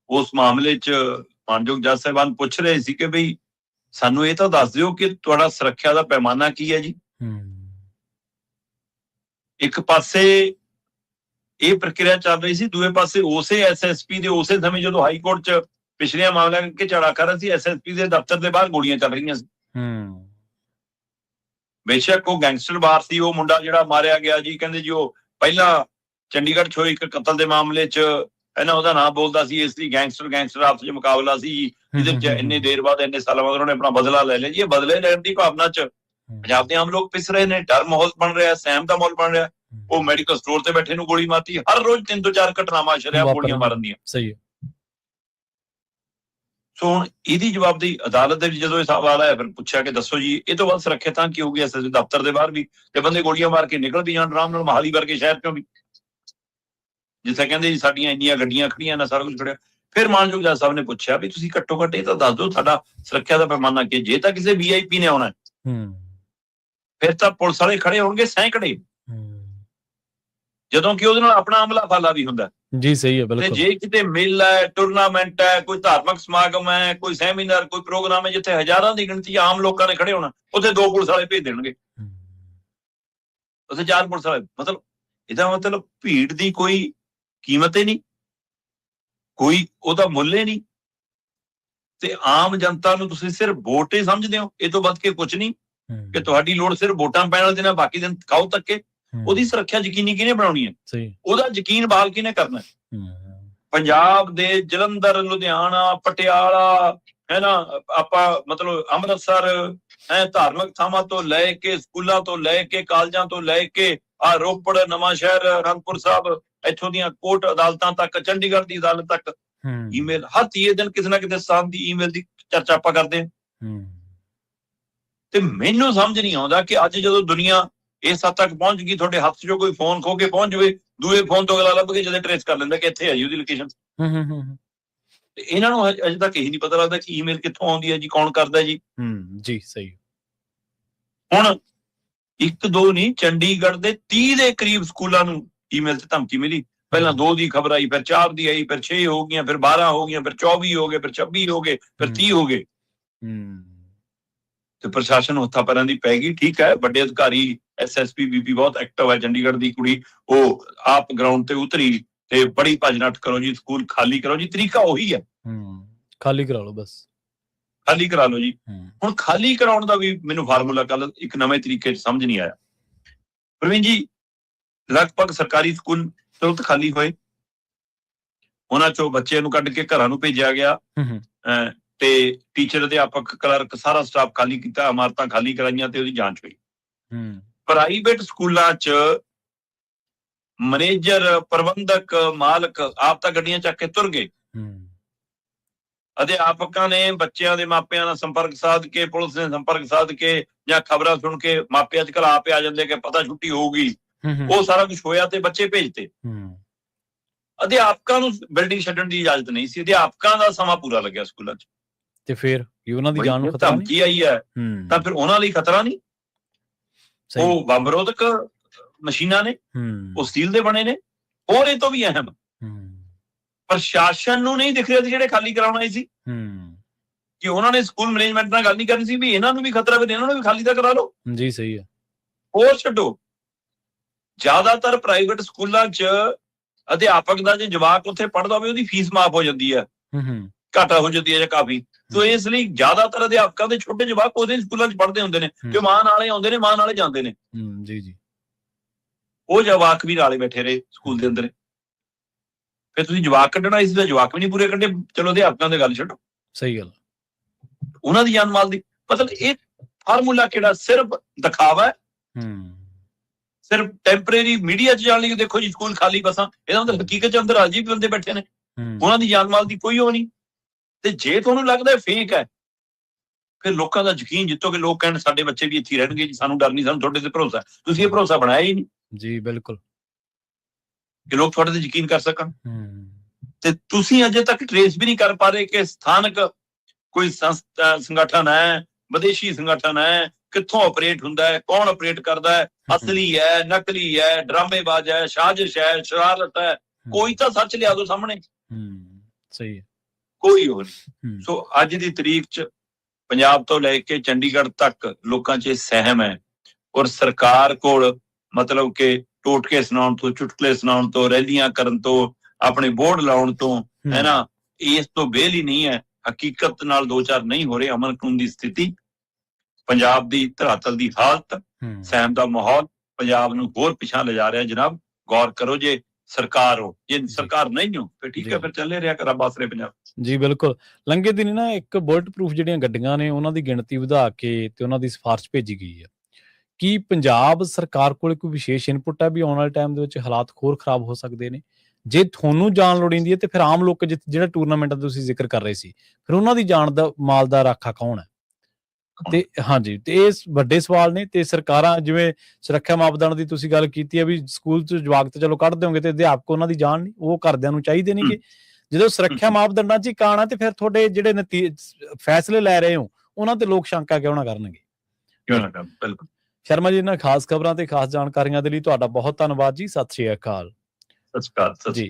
ਉਸ ਮਾਮਲੇ 'ਚ ਮਾਨਯੋਗ ਜੱਜ ਸਾਹਿਬਾਨ ਪੁੱਛ ਰਹੇ ਸੀ ਕਿ ਬਈ ਸਾਨੂੰ ਇਹ ਤਾਂ ਦੱਸ ਦਿਓ ਕਿ ਤੁਹਾਡਾ ਸੁਰੱਖਿਆ ਦਾ ਪੈਮਾਨਾ ਕੀ ਹੈ ਜੀ। ਇੱਕ ਪਾਸੇ ਇਹ ਪ੍ਰਕਿਰਿਆ ਚੱਲ ਰਹੀ ਸੀ, ਦੂਏ ਪਾਸੇ ਉਸੇ SSP ਦੇ ਉਸੇ ਸਮੇਂ ਜਦੋਂ ਹਾਈ ਕੋਰਟ 'ਚ ਪਿਛਲੀਆਂ ਮਾਮਲਿਆਂ ਕਰਕੇ ਝਾੜਾ ਕਰ ਰਿਹਾ ਸੀ, SSP ਦੇ ਦਫ਼ਤਰ ਦੇ ਬਾਹਰ ਗੋਲੀਆਂ ਚੱਲ ਰਹੀਆਂ ਸੀ। ਬੇਸ਼ੱਕ ਉਹ ਗੈਂਗਸਟਰ ਬਾਹਰ ਸੀ, ਉਹ ਮੁੰਡਾ ਜਿਹੜਾ ਮਾਰਿਆ ਗਿਆ ਜੀ, ਕਹਿੰਦੇ ਜੀ ਉਹ ਪਹਿਲਾਂ ਚੰਡੀਗੜ੍ਹ 'ਚ ਹੋਏ ਇੱਕ ਕਤਲ ਦੇ ਮਾਮਲੇ 'ਚ ਉਹਦਾ ਨਾਮ ਬੋਲਦਾ ਸੀ, ਇਸ ਲਈ ਗੈਂਗਸਟਰ ਆਪਸ 'ਚ ਮੁਕਾਬਲਾ ਸੀ ਜਿਹਦੇ 'ਚ ਇੰਨੇ ਦੇਰ ਬਾਅਦ, ਇੰਨੇ ਸਾਲਾਂ ਬਾਅਦ ਉਹਨਾਂ ਨੇ ਆਪਣਾ ਬਦਲਾ ਲੈ ਲਿਆ ਜੀ। ਇਹ ਬਦਲੇ ਲੈਣ ਦੀ ਭਾਵਨਾ 'ਚ ਪੰਜਾਬ ਦੇ ਆਮ ਲੋਕ ਪਿਸ ਰਹੇ ਨੇ, ਡਰ ਮਾਹੌਲ ਬਣ ਰਿਹਾ, ਸਹਿਮ ਦਾ ਮਾਹੌਲ ਬਣ ਰਿਹਾ। ਉਹ ਮੈਡੀਕਲ ਸਟੋਰ ਤੇ ਬੈਠੇ ਨੂੰ ਗੋਲੀ ਮਾਰਤੀ, ਹਰ ਰੋਜ਼ 3 ਤੋਂ 4 ਘਟਨਾਵਾਂ ਸ਼ਰੇਆਮ ਗੋਲੀਆਂ ਮਾਰਨ ਦੀਆਂ। ਸਹੀ ਹੈ। ਸੋ ਹੁਣ ਇਹਦੀ ਜਵਾਬਦੇਹੀ ਅਦਾਲਤ ਦੇ ਵਿੱਚ ਜਦੋਂ ਇਹ ਸਵਾਲ ਆਇਆ, ਫਿਰ ਪੁੱਛਿਆ ਕਿ ਦੱਸੋ ਜੀ ਇਹ ਤੋਂ ਬਾਅਦ ਸੁਰੱਖਿਆ ਤਾਂ ਕੀ ਹੋਊਗੀ SSP ਦਫ਼ਤਰ ਦੇ ਬਾਹਰ ਵੀ, ਤੇ ਬੰਦੇ ਗੋਲੀਆਂ ਮਾਰ ਕੇ ਨਿਕਲ ਵੀ ਜਾਣ ਆਰਾਮ ਨਾਲ ਮੋਹਾਲੀ ਵਰਗੇ ਸ਼ਹਿਰ ਚੋਂ ਵੀ, ਜਿੱਥੇ ਕਹਿੰਦੇ ਜੀ ਸਾਡੀਆਂ ਇੰਨੀਆਂ ਗੱਡੀਆਂ ਖੜੀਆਂ ਨਾ, ਸਾਰਾ ਕੁਝ ਖੜਿਆ। ਫਿਰ ਮਾਨਯੋਗ ਜੱਜ ਸਾਹਿਬ ਨੇ ਪੁੱਛਿਆ ਵੀ ਤੁਸੀਂ ਘੱਟੋ ਘੱਟ ਇਹ ਤਾਂ ਦੱਸ ਦਿਓ ਸਾਡਾ ਸੁਰੱਖਿਆ ਦਾ ਪੈਮਾਨਾ ਕੀ। ਜੇ ਤਾਂ ਕਿਸੇ VIP ਨੇ ਆਉਣਾ ਫਿਰ ਤਾਂ ਪੁਲਿਸ ਵਾਲੇ ਖੜੇ ਹੋਣਗੇ ਸੈਂਕੜੇ, ਜਦੋਂ ਕਿ ਉਹਦੇ ਨਾਲ ਆਪਣਾ ਅਮਲਾ ਫਾਲਾ ਵੀ ਹੁੰਦਾ ਜੀ। ਸਹੀ ਹੈ, ਬਿਲਕੁਲ। ਜੇ ਕਿਤੇ ਮੇਲਾ ਹੈ, ਟੂਰਨਾਮੈਂਟ ਹੈ, ਕੋਈ ਧਾਰਮਿਕ ਸਮਾਗਮ ਹੈ, ਕੋਈ ਸੈਮੀਨਾਰ, ਕੋਈ ਪ੍ਰੋਗਰਾਮ ਹੈ ਜਿੱਥੇ ਹਜ਼ਾਰਾਂ ਦੀ ਗਿਣਤੀ ਆਮ ਲੋਕਾਂ ਨੇ ਖੜੇ ਹੋਣਾ, ਉੱਥੇ 2 ਪੁਲਿਸ ਵਾਲੇ ਭੇਜ ਦੇਣਗੇ, ਉੱਥੇ 4 ਪੁਲਿਸ ਵਾਲੇ। ਮਤਲਬ ਇਹਦਾ ਮਤਲਬ ਭੀੜ ਦੀ ਕੋਈ ਕੀਮਤ ਹੀ ਨਹੀਂ, ਕੋਈ ਉਹਦਾ ਮੁੱਲ ਹੀ ਨਹੀਂ, ਤੇ ਆਮ ਜਨਤਾ ਨੂੰ ਤੁਸੀਂ ਸਿਰਫ ਵੋਟ ਹੀ ਸਮਝਦੇ ਹੋ। ਇਹ ਤੋਂ ਵੱਧ ਕੇ ਕੁਝ ਨਹੀਂ ਕਿ ਤੁਹਾਡੀ ਲੋੜ ਸਿਰਫ ਵੋਟਾਂ ਪੈਣ ਵਾਲੇ ਦਿਨ, ਬਾਕੀ ਦਿਨ ਖਾਓ ਧੱਕੇ। ਉਹਦੀ ਸੁਰੱਖਿਆ ਯਕੀਨੀ ਕਿਹਨੇ ਬਣਾਉਣੀ ਹੈ? ਉਹਦਾ ਯਕੀਨ ਬਹਾਲ ਕਿਹਨੇ ਕਰਨਾ? ਪੰਜਾਬ ਦੇ ਜਲੰਧਰ, ਲੁਧਿਆਣਾ, ਪਟਿਆਲਾ, ਆਪਾਂ ਮਤਲਬ ਅੰਮ੍ਰਿਤਸਰ, ਧਾਰਮਿਕ ਥਾਵਾਂ ਤੋਂ ਲੈ ਕੇ, ਸਕੂਲਾਂ ਤੋਂ ਲੈ ਕੇ, ਕਾਲਜਾਂ ਤੋਂ ਲੈ ਕੇ ਰੋਪੜ, ਨਵਾਂ ਸ਼ਹਿਰ, ਅਨੰਦਪੁਰ ਸਾਹਿਬ, ਇੱਥੋਂ ਦੀਆਂ ਕੋਰਟ ਅਦਾਲਤਾਂ ਤੱਕ, ਚੰਡੀਗੜ੍ਹ ਦੀ ਅਦਾਲਤ ਤੱਕ ਈਮੇਲ ਹਰ ਤੀਏ ਦਿਨ ਕਿਸੇ ਨਾ ਕਿਸੇ ਸਥਾਨ ਦੀ ਈਮੇਲ ਦੀ ਚਰਚਾ ਆਪਾਂ ਕਰਦੇ ਹਾਂ। ਤੇ ਮੈਨੂੰ ਸਮਝ ਨਹੀਂ ਆਉਂਦਾ ਕਿ ਅੱਜ ਜਦੋਂ ਦੁਨੀਆ ਇਸ ਹੱਦ ਤੱਕ ਪਹੁੰਚ ਗਈ, ਤੁਹਾਡੇ ਹੱਥ 'ਚੋਂ ਕੋਈ ਫੋਨ ਖੋ ਕੇ ਪਹੁੰਚ ਜਾਵੇ, ਦੂਏ ਫੋਨ ਤੋਂ ਅਗਲਾ ਲੱਭ ਕੇ ਜਦੋਂ ਟ੍ਰੇਸ ਕਰ ਲੈਂਦਾ ਕਿ ਇੱਥੇ ਹੈ ਜੀ ਉਹਦੀ ਲੋਕੇਸ਼ਨ। ਤੇ ਇਹਨਾਂ ਨੂੰ ਅਜੇ ਤੱਕ ਇਹੀ ਨਹੀਂ ਪਤਾ ਲੱਗਦਾ ਕਿ ਈਮੇਲ ਕਿੱਥੋਂ ਆਉਂਦੀ ਹੈ ਜੀ, ਕੌਣ ਕਰਦਾ ਜੀ। ਜੀ ਸਹੀ। ਹੁਣ 1-2 ਨਹੀਂ, ਚੰਡੀਗੜ੍ਹ ਦੇ 30 ਦੇ ਕਰੀਬ ਸਕੂਲਾਂ ਨੂੰ ਈਮੇਲ 'ਚ ਧਮਕੀ ਮਿਲੀ, ਪਹਿਲਾਂ 2 ਦੀ ਖਬਰ ਆਈ, ਫਿਰ 4 ਦੀ ਆਈ, ਫਿਰ 6 ਹੋ ਗਈਆਂ, ਫਿਰ 12 ਹੋ ਗਈਆਂ, ਫਿਰ 24 ਹੋ ਗਏ, ਫਿਰ 26 ਹੋ ਗਏ, ਫਿਰ 30 ਹੋ ਗਏ। ਤੇ ਪ੍ਰਸ਼ਾਸਨ ਨੂੰ ਹੱਥਾਂ ਪੈਰਾਂ ਦੀ ਪੈ ਗਈ। ਠੀਕ ਹੈ, ਵੱਡੇ ਅਧਿਕਾਰੀ SSP BP ਬਹੁਤ ਐਕਟਿਵ ਹੈ, ਚੰਡੀਗੜ੍ਹ ਦੀ ਕੁੜੀ, ਉਹ ਆਪ ਗਰਾਊਂਡ ਤੇ ਉਤਰੀ ਤੇ ਬੜੀ ਭੱਜ ਨੱਠ ਕਰੋ ਜੀ, ਸਕੂਲ ਖਾਲੀ ਕਰੋ ਜੀ। ਤਰੀਕਾ ਉਹੀ ਹੈ, ਖਾਲੀ ਕਰਾ ਲਓ ਬਸ, ਖਾਲੀ ਕਰਾ ਲਓ ਜੀ। ਹੁਣ ਖਾਲੀ ਕਰਾਉਣ ਦਾ ਵੀ ਮੈਨੂੰ ਫਾਰਮੂਲਾ ਕੱਲ ਇੱਕ ਨਵੇਂ ਤਰੀਕੇ 'ਚ ਸਮਝ ਨਹੀਂ ਆਇਆ। ਪ੍ਰਵੀਨ ਜੀ, ਲਗਭਗ ਸਰਕਾਰੀ ਸਕੂਲ ਤੁਰੰਤ ਖਾਲੀ ਹੋਏ, ਉਹਨਾਂ ਚੋਂ ਬੱਚਿਆਂ ਨੂੰ ਕੱਢ ਕੇ ਘਰਾਂ ਨੂੰ ਭੇਜਿਆ ਗਿਆ, ਤੇ ਟੀਚਰ, ਅਧਿਆਪਕ, ਕਲਰਕ, ਸਾਰਾ ਸਟਾਫ ਖਾਲੀ ਕੀਤਾ, ਇਮਾਰਤਾਂ ਖਾਲੀ ਕਰਾਈਆਂ ਤੇ ਉਹਦੀ ਜਾਂਚ ਹੋਈ। ਪ੍ਰਾਈਵੇਟ ਸਕੂਲਾਂ 'ਚ ਮੈਨੇਜਰ, ਪ੍ਰਬੰਧਕ, ਮਾਲਕ ਆਪ ਤਾਂ ਗੱਡੀਆਂ ਚੱਕ ਕੇ ਤੁਰ ਗਏ। ਅਧਿਆਪਕਾਂ ਨੇ ਬੱਚਿਆਂ ਦੇ ਮਾਪਿਆਂ ਨਾਲ ਸੰਪਰਕ ਸਾਧ ਕੇ, ਪੁਲਿਸ ਨੇ ਸੰਪਰਕ ਸਾਧ ਕੇ ਜਾਂ ਖਬਰਾਂ ਸੁਣ ਕੇ, ਮਾਪੇ ਅੱਜ ਕੱਲ ਆਪੇ ਆ ਜਾਂਦੇ ਕਿ ਪਤਾ ਛੁੱਟੀ ਹੋਊਗੀ, ਉਹ ਸਾਰਾ ਕੁਝ ਹੋਇਆ ਤੇ ਬੱਚੇ ਭੇਜਤੇ। ਅਧਿਆਪਕਾਂ ਨੂੰ ਬਿਲਡਿੰਗ ਛੱਡਣ ਦੀ ਇਜਾਜ਼ਤ ਨਹੀਂ ਸੀ, ਅਧਿਆਪਕਾਂ ਦਾ ਸਮਾਂ ਪੂਰਾ ਲੱਗਿਆ ਸਕੂਲਾਂ 'ਚ। ਤੇ ਫਿਰ ਉਹਨਾਂ ਦੀ ਜਾਨ ਨੂੰ ਖਤਰਾ ਨਹੀਂ? ਧਮਕੀ ਆਈ ਹੈ ਤਾਂ ਫਿਰ ਉਹਨਾਂ ਲਈ ਖਤਰਾ ਨਹੀਂ? ਉਹ ਬੰਬ ਰੋਧਕ ਮਸ਼ੀਨਾਂ ਨੇ, ਉਹ ਸਟੀਲ ਦੇ ਬਣੇ ਨੇ। ਹੋਰ ਇਹ ਤੋਂ ਵੀ ਅਹਿਮ, ਪ੍ਰਸ਼ਾਸਨ ਨੂੰ ਨਹੀਂ ਦਿਖ ਰਿਹਾ ਸੀ ਜਿਹੜੇ ਖਾਲੀ ਕਰਾਉਣ ਆਏ ਸੀ, ਕਿ ਉਹਨਾਂ ਨੇ ਸਕੂਲ ਮੈਨੇਜਮੈਂਟ ਨਾਲ ਗੱਲ ਨਹੀਂ ਕਰਨੀ ਸੀ ਵੀ ਇਹਨਾਂ ਨੂੰ ਵੀ ਖਤਰਾ, ਵੀ ਇਹਨਾਂ ਨੂੰ ਵੀ ਖਾਲੀ ਤਾਂ ਕਰਾ ਲਓ ਜੀ। ਸਹੀ ਹੈ। ਹੋਰ ਛੱਡੋ, ਜ਼ਿਆਦਾਤਰ ਪ੍ਰਾਈਵੇਟ ਸਕੂਲਾਂ 'ਚ ਅਧਿਆਪਕ ਦਾ ਜੇ ਜਵਾਕ ਉੱਥੇ ਪੜ੍ਹਦਾ ਹੋਵੇ, ਉਹਦੀ ਫੀਸ ਮਾਫ ਹੋ ਜਾਂਦੀ ਹੈ, ਘਾਟਾ ਹੋ ਜਾਂਦੀ ਹੈ ਜਾਂ ਕਾਫੀ। ਸੋ ਇਸ ਲਈ ਜ਼ਿਆਦਾਤਰ ਅਧਿਆਪਕਾਂ ਦੇ ਛੋਟੇ ਜਵਾਕ ਉਹਦੇ ਸਕੂਲਾਂ 'ਚ ਪੜ੍ਹਦੇ ਹੁੰਦੇ ਨੇ, ਕਿ ਮਾਂ ਨਾਲੇ ਆਉਂਦੇ ਨੇ, ਮਾਂ ਨਾਲੇ ਜਾਂਦੇ ਨੇ। ਜੀ। ਉਹ ਜਵਾਕ ਵੀ ਨਾਲੇ ਬੈਠੇ ਰਹੇ ਸਕੂਲ ਦੇ ਅੰਦਰ। ਫਿਰ ਤੁਸੀਂ ਜਵਾਕ ਕੱਢਣਾ, ਇਸ ਦਾ ਜਵਾਕ ਵੀ ਨਹੀਂ ਪੂਰੇ ਕੱਢੇ। ਚਲੋ ਅਧਿਆਪਕਾਂ ਦੀ ਗੱਲ ਛੱਡੋ, ਸਹੀ ਗੱਲ, ਉਹਨਾਂ ਦੀ ਜਾਨ ਮਾਲ ਦੀ। ਮਤਲਬ ਇਹ ਫਾਰਮੂਲਾ ਕਿਹੜਾ? ਸਿਰਫ ਦਿਖਾਵਾ, ਸਿਰਫ ਟੈਂਪਰੇਰੀ ਮੀਡੀਆ 'ਚ ਜਾਣ ਲਈ। ਦੇਖੋ ਜੀ ਸਕੂਲ ਖਾਲੀ ਬੱਸਾਂ, ਇਹਦਾ ਮਤਲਬ ਹਕੀਕਤ 'ਚ ਅੰਦਰ ਅਜੀਬ ਬੰਦੇ ਬੈਠੇ ਨੇ, ਉਹਨਾਂ ਦੀ ਜਾਨ ਮਾਲ ਦੀ ਕੋਈ ਉਹ ਨਹੀਂ। ਤੇ ਜੇ ਤੁਹਾਨੂੰ ਲੱਗਦਾ ਫੇਕ ਹੈ, ਫਿਰ ਲੋਕਾਂ ਦਾ ਯਕੀਨ ਜਿੱਤੋਗੇ। ਲੋਕ ਕਹਿਣ ਸਾਡੇ ਬੱਚੇ ਵੀ ਇੱਥੇ ਰਹਿਣਗੇ ਜੀ, ਸਾਨੂੰ ਡਰ ਨਹੀਂ, ਸਾਨੂੰ ਤੁਹਾਡੇ ਤੇ ਭਰੋਸਾ। ਤੁਸੀਂ ਇਹ ਭਰੋਸਾ ਬਣਾਇਆ ਹੀ ਨਹੀਂ ਜੀ। ਬਿਲਕੁਲ, ਕਿ ਲੋਕ ਤੁਹਾਡੇ ਤੇ ਯਕੀਨ ਕਰ ਸਕਣ। ਤੇ ਤੁਸੀਂ ਅਜੇ ਤੱਕ ਟ੍ਰੇਸ ਵੀ ਨਹੀਂ ਕਰ ਪਾ ਰਹੇ ਕਿ ਸਥਾਨਕ ਕੋਈ ਸੰਗਠਨ ਹੈ, ਵਿਦੇਸ਼ੀ ਸੰਗਠਨ ਹੈ, ਕਿੱਥੋਂ ਆਪਰੇਟ ਹੁੰਦਾ ਹੈ, ਕੌਣ ਆਪਰੇਟ ਕਰਦਾ ਹੈ, ਅਸਲੀ ਹੈ, ਨਕਲੀ ਹੈ, ਡਰਾਮੇਬਾਜ਼ ਹੈ, ਸਾਜ਼ਿਸ਼ ਹੈ, ਸ਼ਰਾਰਤ ਹੈ। ਕੋਈ ਤਾਂ ਸੱਚ ਲਿਆ ਦੋ ਸਾਹਮਣੇ। ਸਹੀ ਹੈ, ਕੋਈ ਉਹ ਨਹੀਂ। ਸੋ ਅੱਜ ਦੀ ਤਰੀਕ 'ਚ ਪੰਜਾਬ ਤੋਂ ਲੈ ਕੇ ਚੰਡੀਗੜ੍ਹ ਤੱਕ ਲੋਕਾਂ 'ਚ ਸਹਿਮ ਹੈ, ਔਰ ਸਰਕਾਰ ਕੋਲ ਮਤਲਬ ਕਿ ਟੋਟਕੇ ਸੁਣਾਉਣ ਤੋਂ, ਚੁਟਕਲੇ ਸੁਣਾਉਣ ਤੋਂ, ਰੈਲੀਆਂ ਕਰਨ ਤੋਂ, ਆਪਣੇ ਬੋਰਡ ਲਾਉਣ ਤੋਂ, ਹੈ ਨਾ, ਇਸ ਤੋਂ ਵਿਹਲ ਹੀ ਨਹੀਂ ਹੈ। ਹਕੀਕਤ ਨਾਲ ਦੋ ਚਾਰ ਨਹੀਂ ਹੋ ਰਹੇ। ਅਮਨ ਕਾਨੂੰਨ ਦੀ ਸਥਿਤੀ, ਪੰਜਾਬ ਦੀ ਧਰਾਤਲ ਦੀ ਹਾਲਤ, ਸਹਿਮ ਦਾ ਮਾਹੌਲ ਪੰਜਾਬ ਨੂੰ ਹੋਰ ਪਿਛਾਂ ਲਿਜਾ ਰਿਹਾ। ਜਨਾਬ ਗੌਰ ਕਰੋ, ਜੇ ਸਰਕਾਰ ਹੋ, ਜੇ ਸਰਕਾਰ ਨਹੀਂ ਹੋ ਫਿਰ ਠੀਕ ਹੈ, ਫਿਰ ਚੱਲੇ ਰਿਹਾ ਰੱਬ ਆਸਰੇ ਪੰਜਾਬ। ਜੀ ਬਿਲਕੁਲ। ਲੰਘੇ ਦਿਨ ਨਾ ਇੱਕ ਬੁਲਟ ਪ੍ਰੂਫ ਜਿਹੜੀਆਂ ਗੱਡੀਆਂ ਨੇ ਉਹਨਾਂ ਦੀ ਗਿਣਤੀ ਵਧਾ ਕੇ ਤੇ ਉਹਨਾਂ ਦੀ ਸਿਫਾਰਿਸ਼ ਭੇਜੀ ਗਈ ਹੈ। ਕੀ ਪੰਜਾਬ ਸਰਕਾਰ ਕੋਲ ਕੋਈ ਵਿਸ਼ੇਸ਼ ਇਨਪੁਟ ਹੈ ਵੀ ਆਉਣ ਵਾਲੇ ਟਾਈਮ ਦੇ ਵਿੱਚ ਹਾਲਾਤ ਹੋਰ ਖਰਾਬ ਹੋ ਸਕਦੇ ਨੇ? ਜੇ ਤੁਹਾਨੂੰ ਜਾਨ ਲੋੜੀਂਦੀ ਹੈ ਤੇ ਫਿਰ ਆਮ ਲੋਕ, ਜਿਹੜਾ ਟੂਰਨਾਮੈਂਟਾਂ ਦਾ ਤੁਸੀਂ ਜ਼ਿਕਰ ਕਰ ਰਹੇ ਸੀ, ਫਿਰ ਉਹਨਾਂ ਦੀ ਜਾਨ ਦਾ ਮਾਲ ਦਾ ਰਾਖਾ ਕੌਣ ਹੈ? ਤੇ ਹਾਂਜੀ, ਤੇ ਇਹ ਵੱਡੇ ਸਵਾਲ ਨੇ। ਤੇ ਸਰਕਾਰਾਂ, ਜਿਵੇਂ ਸੁਰੱਖਿਆ ਮਾਪਦੰਡ ਦੀ ਤੁਸੀਂ ਗੱਲ ਕੀਤੀ ਹੈ ਵੀ ਸਕੂਲ 'ਚ ਜਵਾਕ ਤੇ ਚਲੋ ਕੱਢ ਦਿਓਗੇ ਤੇ ਅਧਿਆਪਕ ਉਹਨਾਂ ਦੀ ਜਾਨ ਨਹੀਂ, ਉਹ ਘਰਦਿਆਂ ਨੂੰ ਚਾਹੀਦੇ ਨੇ ਕਿ ਜਦੋਂ ਸੁਰੱਖਿਆ ਮਾਪਦੰਡਾਂ 'ਚ ਹੀ ਕਾਣਾ ਤੇ ਫਿਰ ਤੁਹਾਡੇ ਜਿਹੜੇ ਫੈਸਲੇ ਲੈ ਰਹੇ ਹੋ ਉਹਨਾਂ ਤੇ ਲੋਕ ਸ਼ੰਕਾ ਕਿਉਂ ਨਾ ਕਰਨਗੇ? ਬਿਲਕੁਲ। ਸ਼ਰਮਾ ਜੀ, ਇਹਨਾਂ ਖਾਸ ਖਬਰਾਂ ਤੇ ਖਾਸ ਜਾਣਕਾਰੀਆਂ ਦੇ ਲਈ ਤੁਹਾਡਾ ਬਹੁਤ ਧੰਨਵਾਦ ਜੀ। ਸਤਿ ਸ਼੍ਰੀ ਅਕਾਲ। ਜੀ,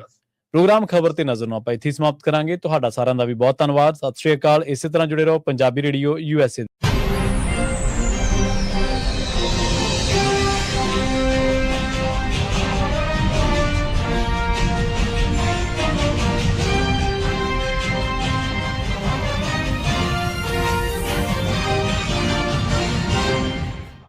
ਪ੍ਰੋਗਰਾਮ ਖਬਰ ਤੇ ਨਜ਼ਰ ਨੂੰ ਆਪਾਂ ਇੱਥੇ ਸਮਾਪਤ ਕਰਾਂਗੇ। ਤੁਹਾਡਾ ਸਾਰਿਆਂ ਦਾ ਵੀ ਬਹੁਤ ਧੰਨਵਾਦ। ਸਤਿ ਸ਼੍ਰੀ ਅਕਾਲ। ਇਸੇ ਤਰ੍ਹਾਂ ਜੁੜੇ ਰਹੋ ਪੰਜਾਬੀ ਰੇਡੀਓ USA।